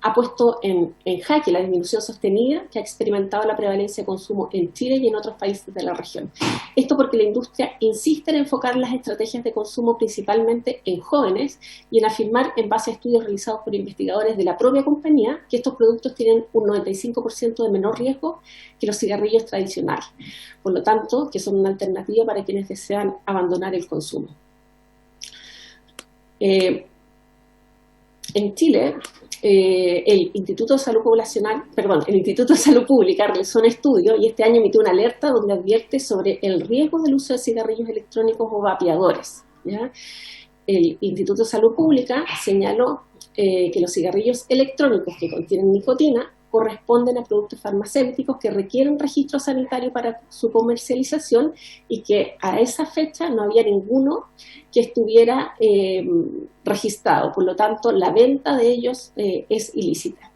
ha puesto en jaque la disminución sostenida que ha experimentado la prevalencia de consumo en Chile y en otros países de la región. Esto porque la industria insiste en enfocar las estrategias de consumo principalmente en jóvenes y en afirmar, en base a estudios realizados por investigadores de la propia compañía, que estos productos tienen un 95% de menor riesgo que los cigarrillos tradicionales. Por lo tanto, que son una alternativa para quienes desean abandonar el consumo. En Chile, el Instituto de Salud Pública realizó un estudio y este año emitió una alerta donde advierte sobre el riesgo del uso de cigarrillos electrónicos o vapeadores, ¿ya? El Instituto de Salud Pública señaló que los cigarrillos electrónicos que contienen nicotina corresponden a productos farmacéuticos que requieren registro sanitario para su comercialización y que a esa fecha no había ninguno que estuviera registrado. Por lo tanto, la venta de ellos es ilícita.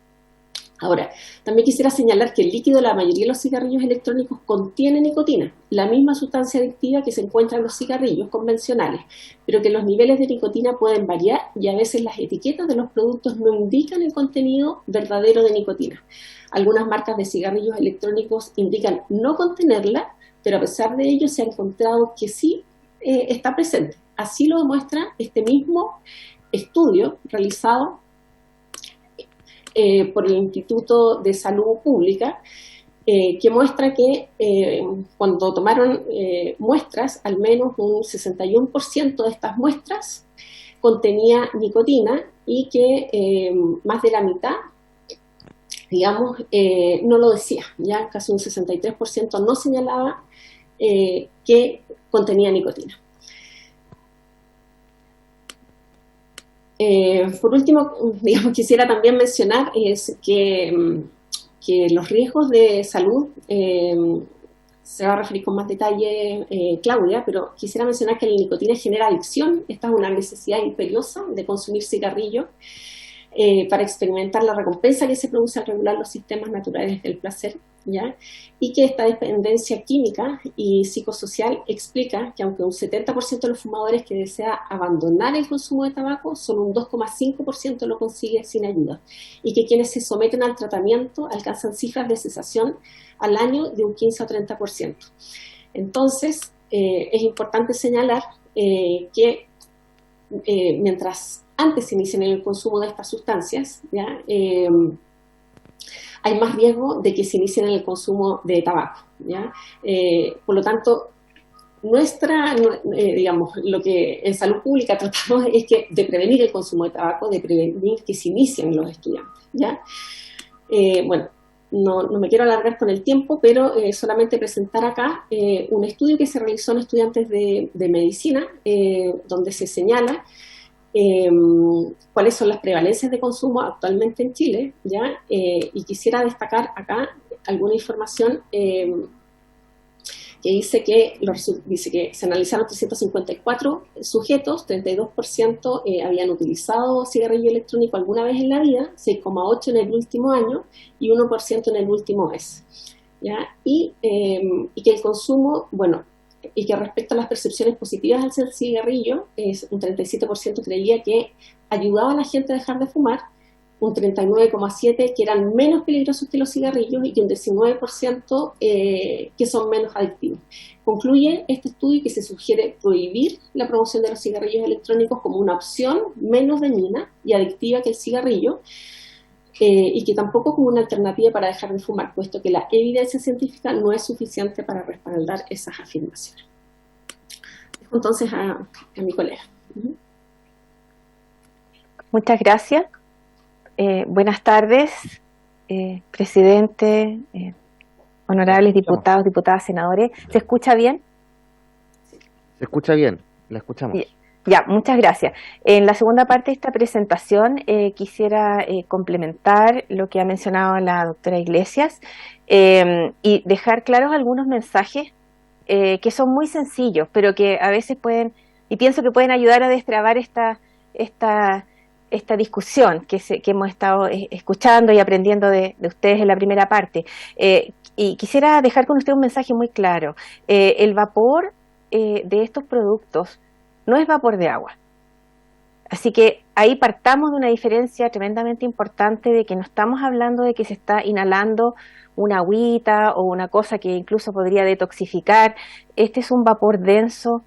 Ahora, también quisiera señalar que el líquido de la mayoría de los cigarrillos electrónicos contiene nicotina, la misma sustancia adictiva que se encuentra en los cigarrillos convencionales, pero que los niveles de nicotina pueden variar y a veces las etiquetas de los productos no indican el contenido verdadero de nicotina. Algunas marcas de cigarrillos electrónicos indican no contenerla, pero a pesar de ello se ha encontrado que sí está presente. Así lo demuestra este mismo estudio realizado por el Instituto de Salud Pública, que muestra que cuando tomaron muestras, al menos un 61% de estas muestras contenía nicotina y que más de la mitad, digamos, no lo decía, ya casi un 63% no señalaba que contenía nicotina. Por último, digamos, quisiera también mencionar que los riesgos de salud, se va a referir con más detalle Claudia, pero quisiera mencionar que la nicotina genera adicción. Esta es una necesidad imperiosa de consumir cigarrillos para experimentar la recompensa que se produce al regular los sistemas naturales del placer, ¿ya? Y que esta dependencia química y psicosocial explica que aunque un 70% de los fumadores que desea abandonar el consumo de tabaco, solo un 2,5% lo consigue sin ayuda, y que quienes se someten al tratamiento alcanzan cifras de cesación al año de un 15 o 30%. Entonces, es importante señalar que mientras antes se inicien en el consumo de estas sustancias, ¿ya? Hay más riesgo de que se inicien en el consumo de tabaco, ¿ya? Por lo tanto, digamos, lo que en salud pública tratamos es de prevenir el consumo de tabaco, de prevenir que se inicien los estudiantes, ¿ya? Bueno, no me quiero alargar con el tiempo, pero solamente presentar acá un estudio que se realizó en estudiantes de medicina, donde se señala cuáles son las prevalencias de consumo actualmente en Chile, ¿ya? Y quisiera destacar acá alguna información que dice que se analizaron 354 sujetos, 32% habían utilizado cigarrillo electrónico alguna vez en la vida, 6,8% en el último año y 1% en el último mes, ¿ya? Y que el consumo, bueno, y que respecto a las percepciones positivas al cigarrillo, un 37% creía que ayudaba a la gente a dejar de fumar, un 39,7% que eran menos peligrosos que los cigarrillos y un 19% que son menos adictivos. Concluye este estudio que se sugiere prohibir la promoción de los cigarrillos electrónicos como una opción menos dañina y adictiva que el cigarrillo, y que tampoco como una alternativa para dejar de fumar, puesto que la evidencia científica no es suficiente para respaldar esas afirmaciones. Dejo entonces a mi colega. Muchas gracias. Buenas tardes, presidente, honorables diputados, diputadas, senadores. ¿Se escucha bien? Se escucha bien, la escuchamos. Ya, muchas gracias. En la segunda parte de esta presentación quisiera complementar lo que ha mencionado la doctora Iglesias y dejar claros algunos mensajes que son muy sencillos, pero que a veces pueden, y pienso que pueden ayudar a destrabar esta discusión que hemos estado escuchando y aprendiendo de ustedes en la primera parte. Y quisiera dejar con usted un mensaje muy claro. El vapor de estos productos no es vapor de agua. Así que ahí partamos de una diferencia tremendamente importante, de que no estamos hablando de que se está inhalando una agüita o una cosa que incluso podría detoxificar. Este es un vapor denso,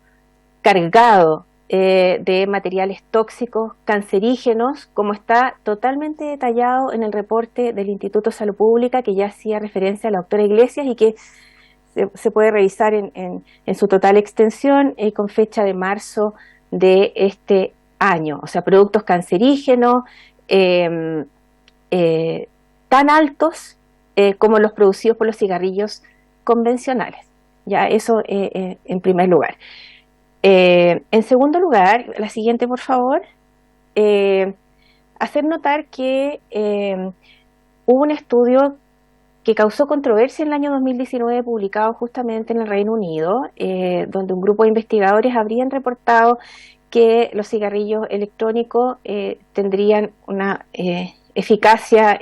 cargado de materiales tóxicos, cancerígenos, como está totalmente detallado en el reporte del Instituto de Salud Pública, que ya hacía referencia a la doctora Iglesias y que se puede revisar en su total extensión con fecha de marzo de este año. O sea, productos cancerígenos tan altos como los producidos por los cigarrillos convencionales. Ya, eso en primer lugar. En segundo lugar, la siguiente, por favor, hacer notar que hubo un estudio que causó controversia en el año 2019, publicado justamente en el Reino Unido, donde un grupo de investigadores habrían reportado que los cigarrillos electrónicos tendrían una eficacia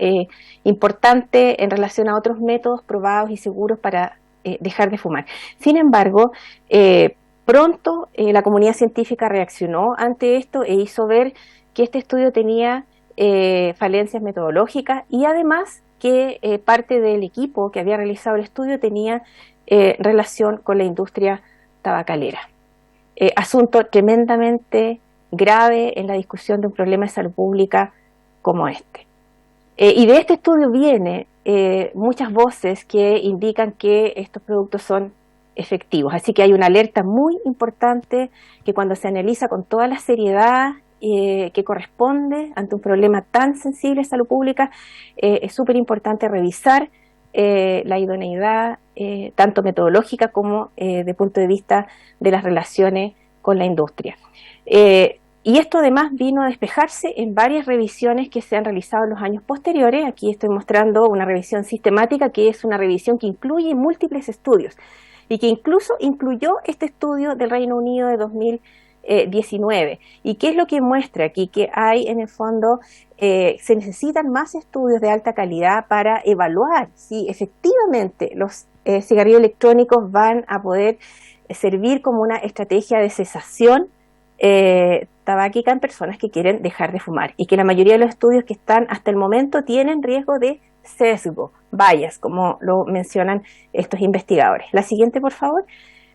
importante en relación a otros métodos probados y seguros para dejar de fumar. Sin embargo, pronto la comunidad científica reaccionó ante esto e hizo ver que este estudio tenía falencias metodológicas y además que parte del equipo que había realizado el estudio tenía relación con la industria tabacalera. Asunto tremendamente grave en la discusión de un problema de salud pública como este. Y de este estudio viene muchas voces que indican que estos productos son efectivos. Así que hay una alerta muy importante que cuando se analiza con toda la seriedad que corresponde ante un problema tan sensible de salud pública. Es súper importante revisar la idoneidad, tanto metodológica como de punto de vista de las relaciones con la industria. Y esto además vino a despejarse en varias revisiones que se han realizado en los años posteriores. Aquí estoy mostrando una revisión sistemática, que es una revisión que incluye múltiples estudios y que incluso incluyó este estudio del Reino Unido de 2019. ¿Y qué es lo que muestra aquí? Que hay, en el fondo, se necesitan más estudios de alta calidad para evaluar si efectivamente los cigarrillos electrónicos van a poder servir como una estrategia de cesación tabáquica en personas que quieren dejar de fumar, y que la mayoría de los estudios que están hasta el momento tienen riesgo de sesgo, bias, como lo mencionan estos investigadores. La siguiente, por favor.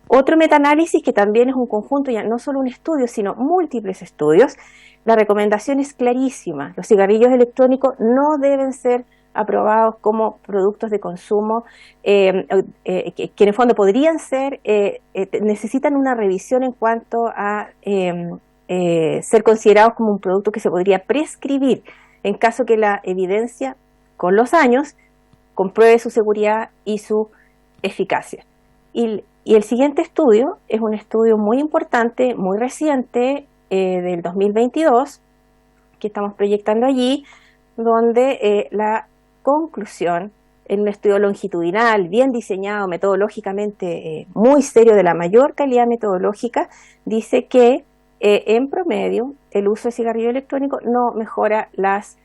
Otro metaanálisis que también es un conjunto, ya no solo un estudio, sino múltiples estudios. La recomendación es clarísima: los cigarrillos electrónicos no deben ser aprobados como productos de consumo, que en el fondo podrían ser, necesitan una revisión en cuanto a ser considerados como un producto que se podría prescribir en caso que la evidencia con los años compruebe su seguridad y su eficacia. Y el siguiente estudio es un estudio muy importante, muy reciente, del 2022, que estamos proyectando allí, donde la conclusión, en un estudio longitudinal, bien diseñado metodológicamente, muy serio, de la mayor calidad metodológica, dice que en promedio el uso de cigarrillo electrónico no mejora las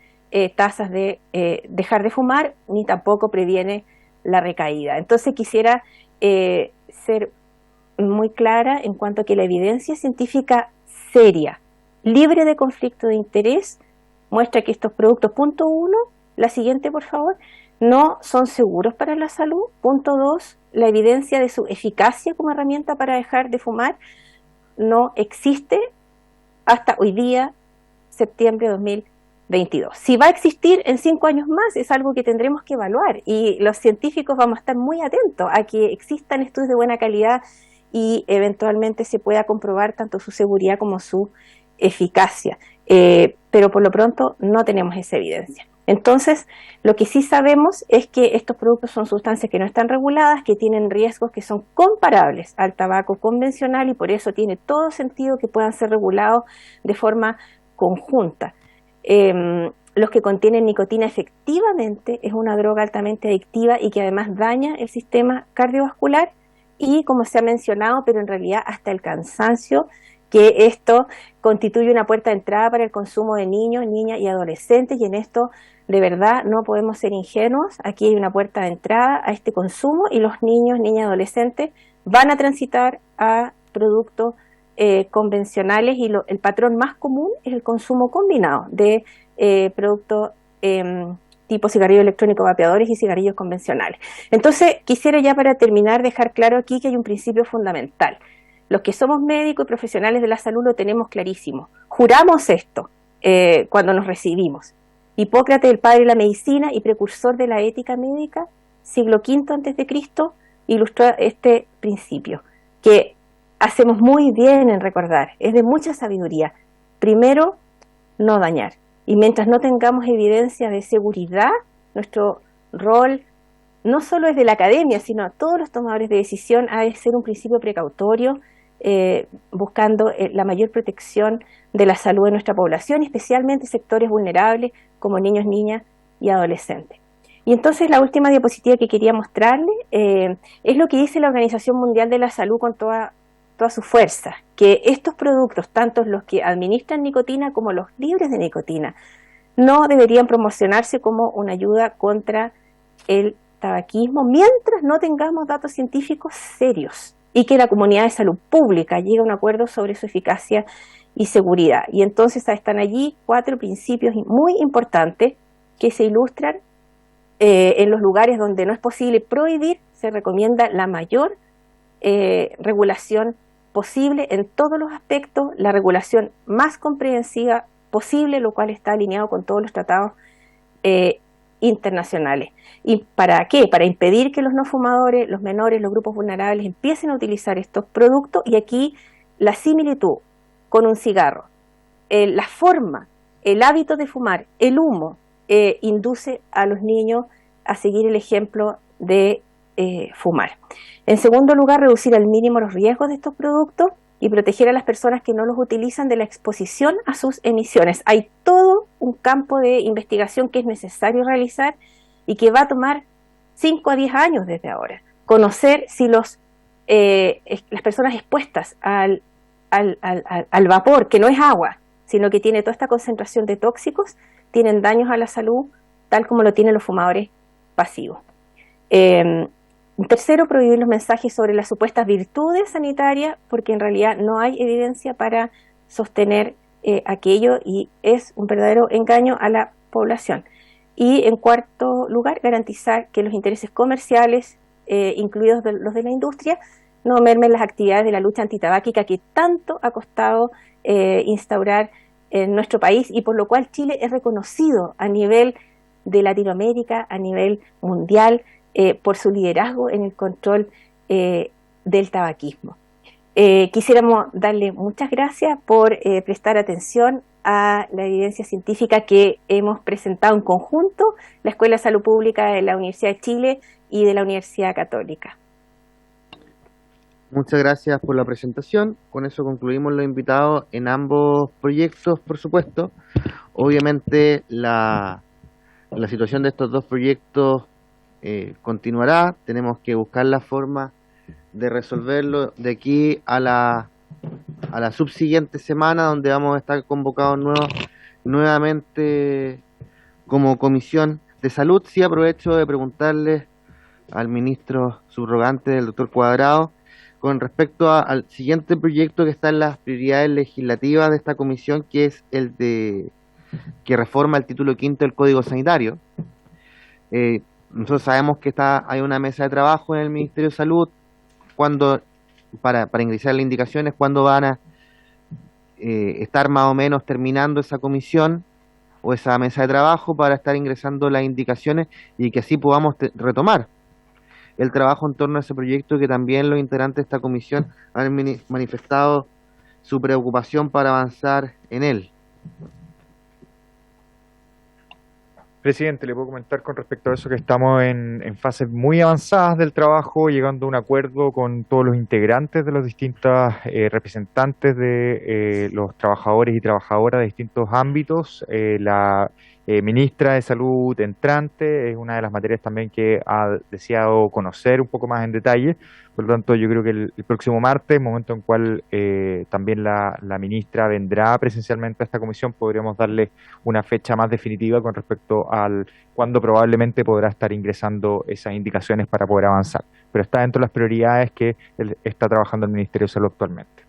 tasas de dejar de fumar, ni tampoco previene la recaída. Entonces quisiera ser muy clara en cuanto a que la evidencia científica seria, libre de conflicto de interés, muestra que estos productos, punto 1, la siguiente por favor, no son seguros para la salud. Punto 2, la evidencia de su eficacia como herramienta para dejar de fumar no existe hasta hoy día, septiembre de 2022. Si va a existir en 5 años más, es algo que tendremos que evaluar, y los científicos vamos a estar muy atentos a que existan estudios de buena calidad y eventualmente se pueda comprobar tanto su seguridad como su eficacia. Pero por lo pronto no tenemos esa evidencia. Entonces, lo que sí sabemos es que estos productos son sustancias que no están reguladas, que tienen riesgos que son comparables al tabaco convencional, y por eso tiene todo sentido que puedan ser regulados de forma conjunta. Los que contienen nicotina efectivamente es una droga altamente adictiva y que además daña el sistema cardiovascular, y como se ha mencionado, pero en realidad hasta el cansancio, que esto constituye una puerta de entrada para el consumo de niños, niñas y adolescentes, y en esto de verdad no podemos ser ingenuos. Aquí hay una puerta de entrada a este consumo, y los niños, niñas y adolescentes van a transitar a productos convencionales, y el patrón más común es el consumo combinado de productos tipo cigarrillos electrónicos vapeadores y cigarrillos convencionales. Entonces, quisiera ya para terminar dejar claro aquí que hay un principio fundamental. Los que somos médicos y profesionales de la salud lo tenemos clarísimo. Juramos esto cuando nos recibimos. Hipócrates, el padre de la medicina y precursor de la ética médica, siglo V a.C., ilustró este principio, que hacemos muy bien en recordar, es de mucha sabiduría. Primero, no dañar. Y mientras no tengamos evidencia de seguridad, nuestro rol no solo es de la academia, sino a todos los tomadores de decisión, ha de ser un principio precautorio, buscando la mayor protección de la salud de nuestra población, especialmente sectores vulnerables como niños, niñas y adolescentes. Y entonces la última diapositiva que quería mostrarles es lo que dice la Organización Mundial de la Salud con toda su fuerza, que estos productos, tanto los que administran nicotina como los libres de nicotina, no deberían promocionarse como una ayuda contra el tabaquismo mientras no tengamos datos científicos serios y que la comunidad de salud pública llegue a un acuerdo sobre su eficacia y seguridad. Y entonces están allí 4 principios muy importantes que se ilustran en los lugares donde no es posible prohibir. Se recomienda la mayor regulación posible en todos los aspectos, la regulación más comprensiva posible, lo cual está alineado con todos los tratados internacionales. ¿Y para qué? Para impedir que los no fumadores, los menores, los grupos vulnerables empiecen a utilizar estos productos. Y aquí la similitud con un cigarro la forma, el hábito de fumar, el humo, induce a los niños a seguir el ejemplo de fumar. En segundo lugar, reducir al mínimo los riesgos de estos productos y proteger a las personas que no los utilizan de la exposición a sus emisiones. Hay todo un campo de investigación que es necesario realizar y que va a tomar 5 a 10 años desde ahora. Conocer si las personas expuestas al vapor, que no es agua, sino que tiene toda esta concentración de tóxicos, tienen daños a la salud, tal como lo tienen los fumadores pasivos. Tercero, prohibir los mensajes sobre las supuestas virtudes sanitarias, porque en realidad no hay evidencia para sostener aquello y es un verdadero engaño a la población. Y en cuarto lugar, garantizar que los intereses comerciales, incluidos los de la industria, no mermen las actividades de la lucha antitabáquica que tanto ha costado instaurar en nuestro país y por lo cual Chile es reconocido a nivel de Latinoamérica, a nivel mundial, por su liderazgo en el control del tabaquismo. Quisiéramos darle muchas gracias por prestar atención a la evidencia científica que hemos presentado en conjunto, la Escuela de Salud Pública de la Universidad de Chile y de la Universidad Católica. Muchas gracias por la presentación. Con eso concluimos los invitados en ambos proyectos, por supuesto. Obviamente la situación de estos dos proyectos continuará. Tenemos que buscar la forma de resolverlo de aquí a la subsiguiente semana, donde vamos a estar convocados nuevamente como Comisión de Salud. Sí, aprovecho de preguntarle al ministro subrogante, el doctor Cuadrado, con respecto al siguiente proyecto que está en las prioridades legislativas de esta comisión, que es el que reforma el título quinto del Código Sanitario. Nosotros sabemos que hay una mesa de trabajo en el Ministerio de Salud para ingresar las indicaciones, cuándo van a estar más o menos terminando esa comisión o esa mesa de trabajo para estar ingresando las indicaciones y que así podamos retomar el trabajo en torno a ese proyecto, que también los integrantes de esta comisión han manifestado su preocupación para avanzar en él. Presidente, le puedo comentar con respecto a eso que estamos en fases muy avanzadas del trabajo, llegando a un acuerdo con todos los integrantes de los distintos representantes de los trabajadores y trabajadoras de distintos ámbitos. La ministra de Salud entrante es una de las materias también que ha deseado conocer un poco más en detalle. Por lo tanto, yo creo que el próximo martes, momento en cual también la ministra vendrá presencialmente a esta comisión, podríamos darle una fecha más definitiva con respecto al cuándo probablemente podrá estar ingresando esas indicaciones para poder avanzar. Pero está dentro de las prioridades que está trabajando el Ministerio de Salud actualmente.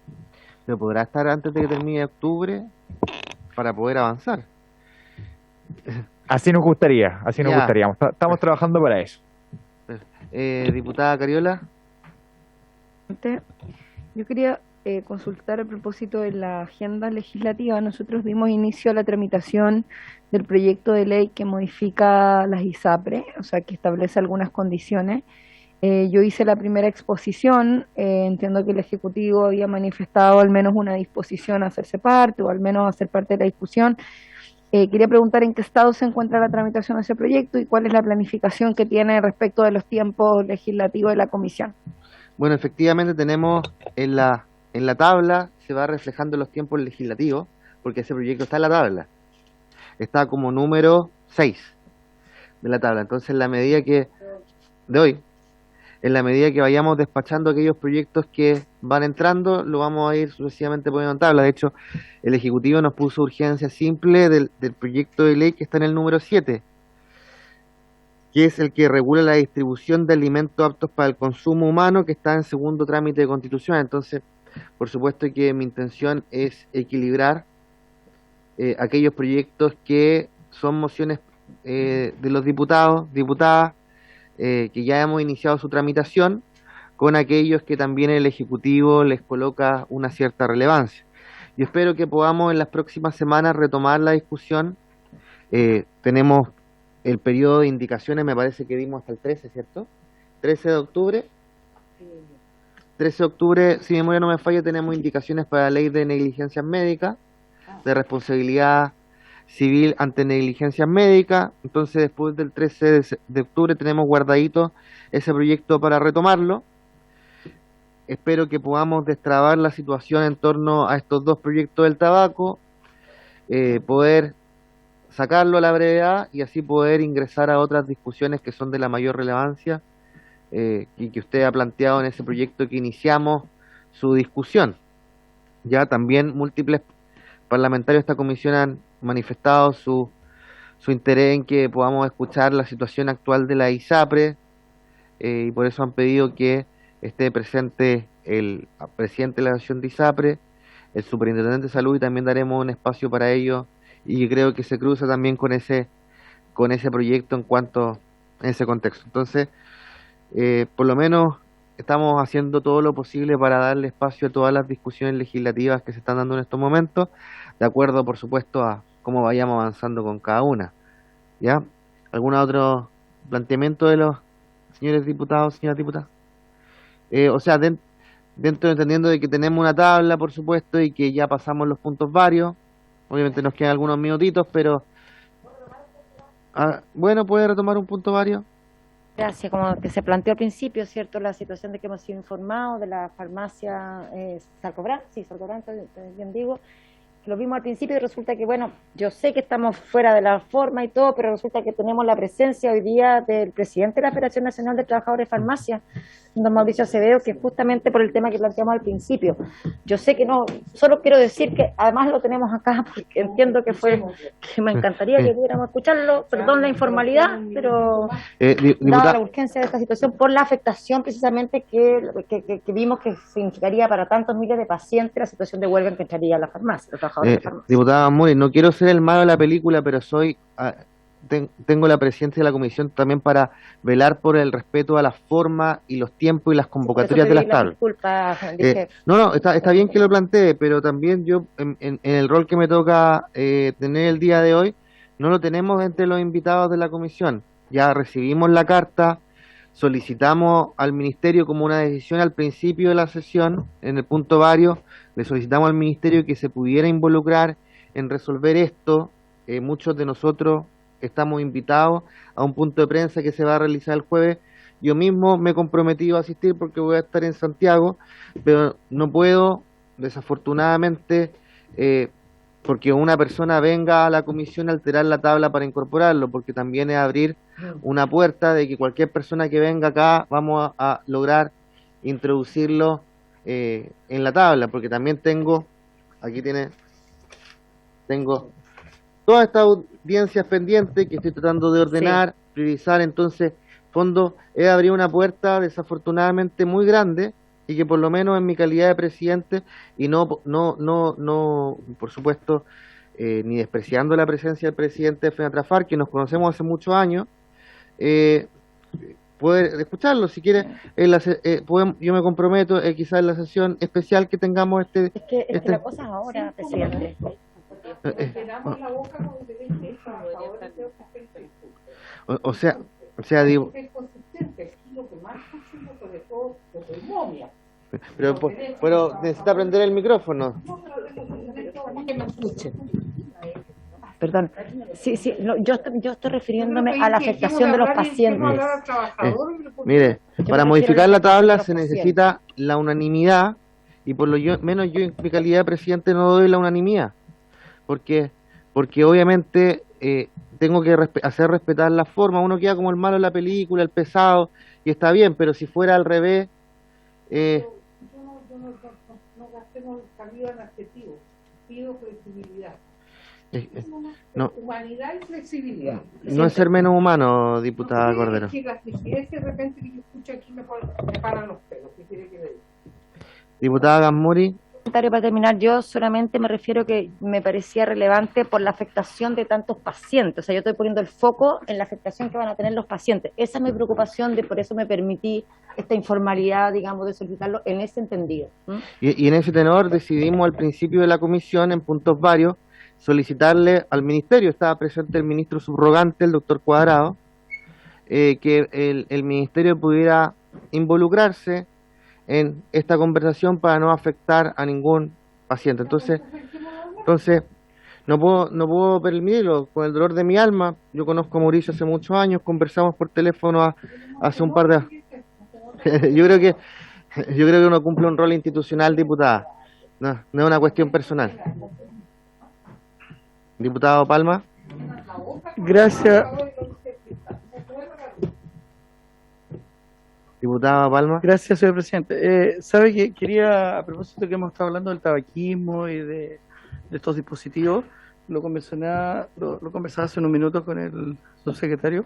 ¿Pero podrá estar antes de que termine octubre para poder avanzar? Así nos gustaría. Estamos trabajando para eso. Diputada Cariola. Yo quería consultar a propósito de la agenda legislativa. Nosotros dimos inicio a la tramitación del proyecto de ley que modifica las ISAPRE, o sea, que establece algunas condiciones. Yo hice la primera exposición, entiendo que el Ejecutivo había manifestado al menos una disposición a hacerse parte o al menos a ser parte de la discusión. Quería preguntar en qué estado se encuentra la tramitación de ese proyecto y cuál es la planificación que tiene respecto de los tiempos legislativos de la Comisión. Bueno, efectivamente tenemos en la tabla, se va reflejando los tiempos legislativos, porque ese proyecto está en la tabla. Está como número 6 de la tabla. Entonces, en la medida que vayamos despachando aquellos proyectos que van entrando, lo vamos a ir sucesivamente poniendo en tabla. De hecho, el Ejecutivo nos puso urgencia simple del proyecto de ley que está en el número 7, que es el que regula la distribución de alimentos aptos para el consumo humano, que está en segundo trámite de constitución. Entonces, por supuesto que mi intención es equilibrar aquellos proyectos que son mociones de los diputados, diputadas, que ya hemos iniciado su tramitación, con aquellos que también el Ejecutivo les coloca una cierta relevancia. Yo espero que podamos en las próximas semanas retomar la discusión. Tenemos el periodo de indicaciones, me parece que dimos hasta el 13, ¿cierto? 13 de octubre. 13 de octubre, si mi memoria no me falla, tenemos indicaciones para la ley de negligencias médicas. de responsabilidad civil ante negligencias médicas. Entonces, después del 13 de octubre tenemos guardadito ese proyecto para retomarlo. Espero que podamos destrabar la situación en torno a estos dos proyectos del tabaco, poder sacarlo a la brevedad y así poder ingresar a otras discusiones que son de la mayor relevancia y que usted ha planteado en ese proyecto que iniciamos su discusión. Ya también múltiples parlamentarios de esta comisión han manifestado su interés en que podamos escuchar la situación actual de la ISAPRE y por eso han pedido que esté presente el presidente de la Asociación de ISAPRE, el superintendente de salud, y también daremos un espacio para ello, y creo que se cruza también con ese proyecto en ese contexto. Entonces, por lo menos estamos haciendo todo lo posible para darle espacio a todas las discusiones legislativas que se están dando en estos momentos, de acuerdo, por supuesto, a cómo vayamos avanzando con cada una. ¿Ya? ¿Algún otro planteamiento de los señores diputados, señoras diputadas? O sea, dentro entendiendo de que tenemos una tabla, por supuesto, y que ya pasamos los puntos varios, obviamente nos quedan algunos minutitos, pero bueno, ¿puede retomar un punto varios? Gracias, como que se planteó al principio, ¿cierto? La situación de que hemos sido informados de la farmacia Salcobrán, sí, Salcobrán, bien digo, que lo vimos al principio y resulta que, bueno, yo sé que estamos fuera de la forma y todo, pero resulta que tenemos la presencia hoy día del presidente de la Federación Nacional de Trabajadores de Farmacia, don Mauricio Acevedo, que justamente por el tema que planteamos al principio. Yo sé que no, solo quiero decir que además lo tenemos acá porque entiendo que me encantaría que pudiéramos escucharlo, perdón la informalidad, pero dada la urgencia de esta situación por la afectación precisamente que vimos que significaría para tantos miles de pacientes la situación de huelga en que entraría la farmacia, los trabajadores de farmacia. Diputada Muri, no quiero ser el malo de la película, pero tengo la presidencia de la comisión también para velar por el respeto a la forma y los tiempos y las convocatorias de las tablas. No, está bien que lo plantee, pero también yo, en el rol que me toca tener el día de hoy, no lo tenemos entre los invitados de la comisión. Ya recibimos la carta, solicitamos al ministerio como una decisión al principio de la sesión, en el punto varios, le solicitamos al ministerio que se pudiera involucrar en resolver esto. Muchos de nosotros estamos invitados a un punto de prensa que se va a realizar el jueves. Yo mismo me he comprometido a asistir porque voy a estar en Santiago, pero no puedo, desafortunadamente, porque una persona venga a la comisión a alterar la tabla para incorporarlo, porque también es abrir una puerta de que cualquier persona que venga acá vamos a lograr introducirlo en la tabla, porque también tengo todas estas audiencias pendientes que estoy tratando de ordenar, priorizar. Entonces, fondo, he abrir una puerta desafortunadamente muy grande y que por lo menos en mi calidad de presidente, y no por supuesto, ni despreciando la presencia del presidente de FENATRAFAR, que nos conocemos hace muchos años, poder escucharlo. Si quiere, yo me comprometo quizás en la sesión especial que tengamos Es que la cosa es ahora, presidente. O sea, digo, pero necesita prender el micrófono. Perdón, sí, no, yo estoy refiriéndome a la afectación de los pacientes. Mire, para modificar la tabla se necesita la unanimidad, y por lo menos yo en mi calidad de presidente no doy la unanimidad, porque obviamente tengo que hacer respetar la forma. Uno queda como el malo de la película, el pesado, y está bien, pero si fuera al revés... no gastemos calidad en adjetivo, pido flexibilidad. Humanidad y flexibilidad. No es ser menos humano, diputada Cordero. Es que las de repente que yo escucho aquí me paran los pelos. ¿Qué quiere que le diga? Diputada Gasmuri. Para terminar, yo solamente me refiero que me parecía relevante por la afectación de tantos pacientes. O sea, yo estoy poniendo el foco en la afectación que van a tener los pacientes. Esa es mi preocupación, por eso me permití esta informalidad, digamos, de solicitarlo en ese entendido. Y en ese tenor decidimos al principio de la comisión, en puntos varios, solicitarle al ministerio, estaba presente el ministro subrogante, el doctor Cuadrado, que el ministerio pudiera involucrarse en esta conversación para no afectar a ningún paciente. Entonces, Entonces, no puedo permitirlo, con el dolor de mi alma. Yo conozco a Mauricio hace muchos años, conversamos por teléfono hace un par de... yo creo que uno cumple un rol institucional, diputada. No es una cuestión personal. Diputado Palma. Gracias. Diputada Palma. Gracias, señor presidente. Sabe que quería, a propósito que hemos estado hablando del tabaquismo y de estos dispositivos, lo conversaba hace unos minutos con el subsecretario.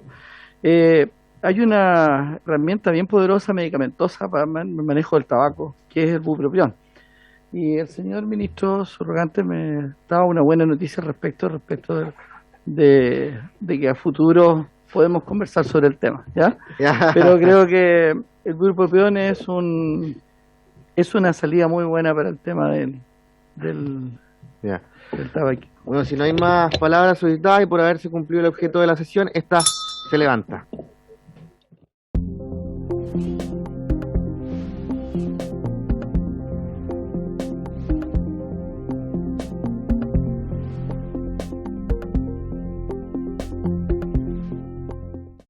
Hay una herramienta bien poderosa medicamentosa para el manejo del tabaco, que es el bupropión. Y el señor ministro subrogante me daba una buena noticia respecto de que a futuro podemos conversar sobre el tema, ¿ya? Pero creo que el bupropión es una salida muy buena para el tema del tabaquismo. Bueno, si no hay más palabras solicitadas y por haberse cumplido el objeto de la sesión, esta se levanta.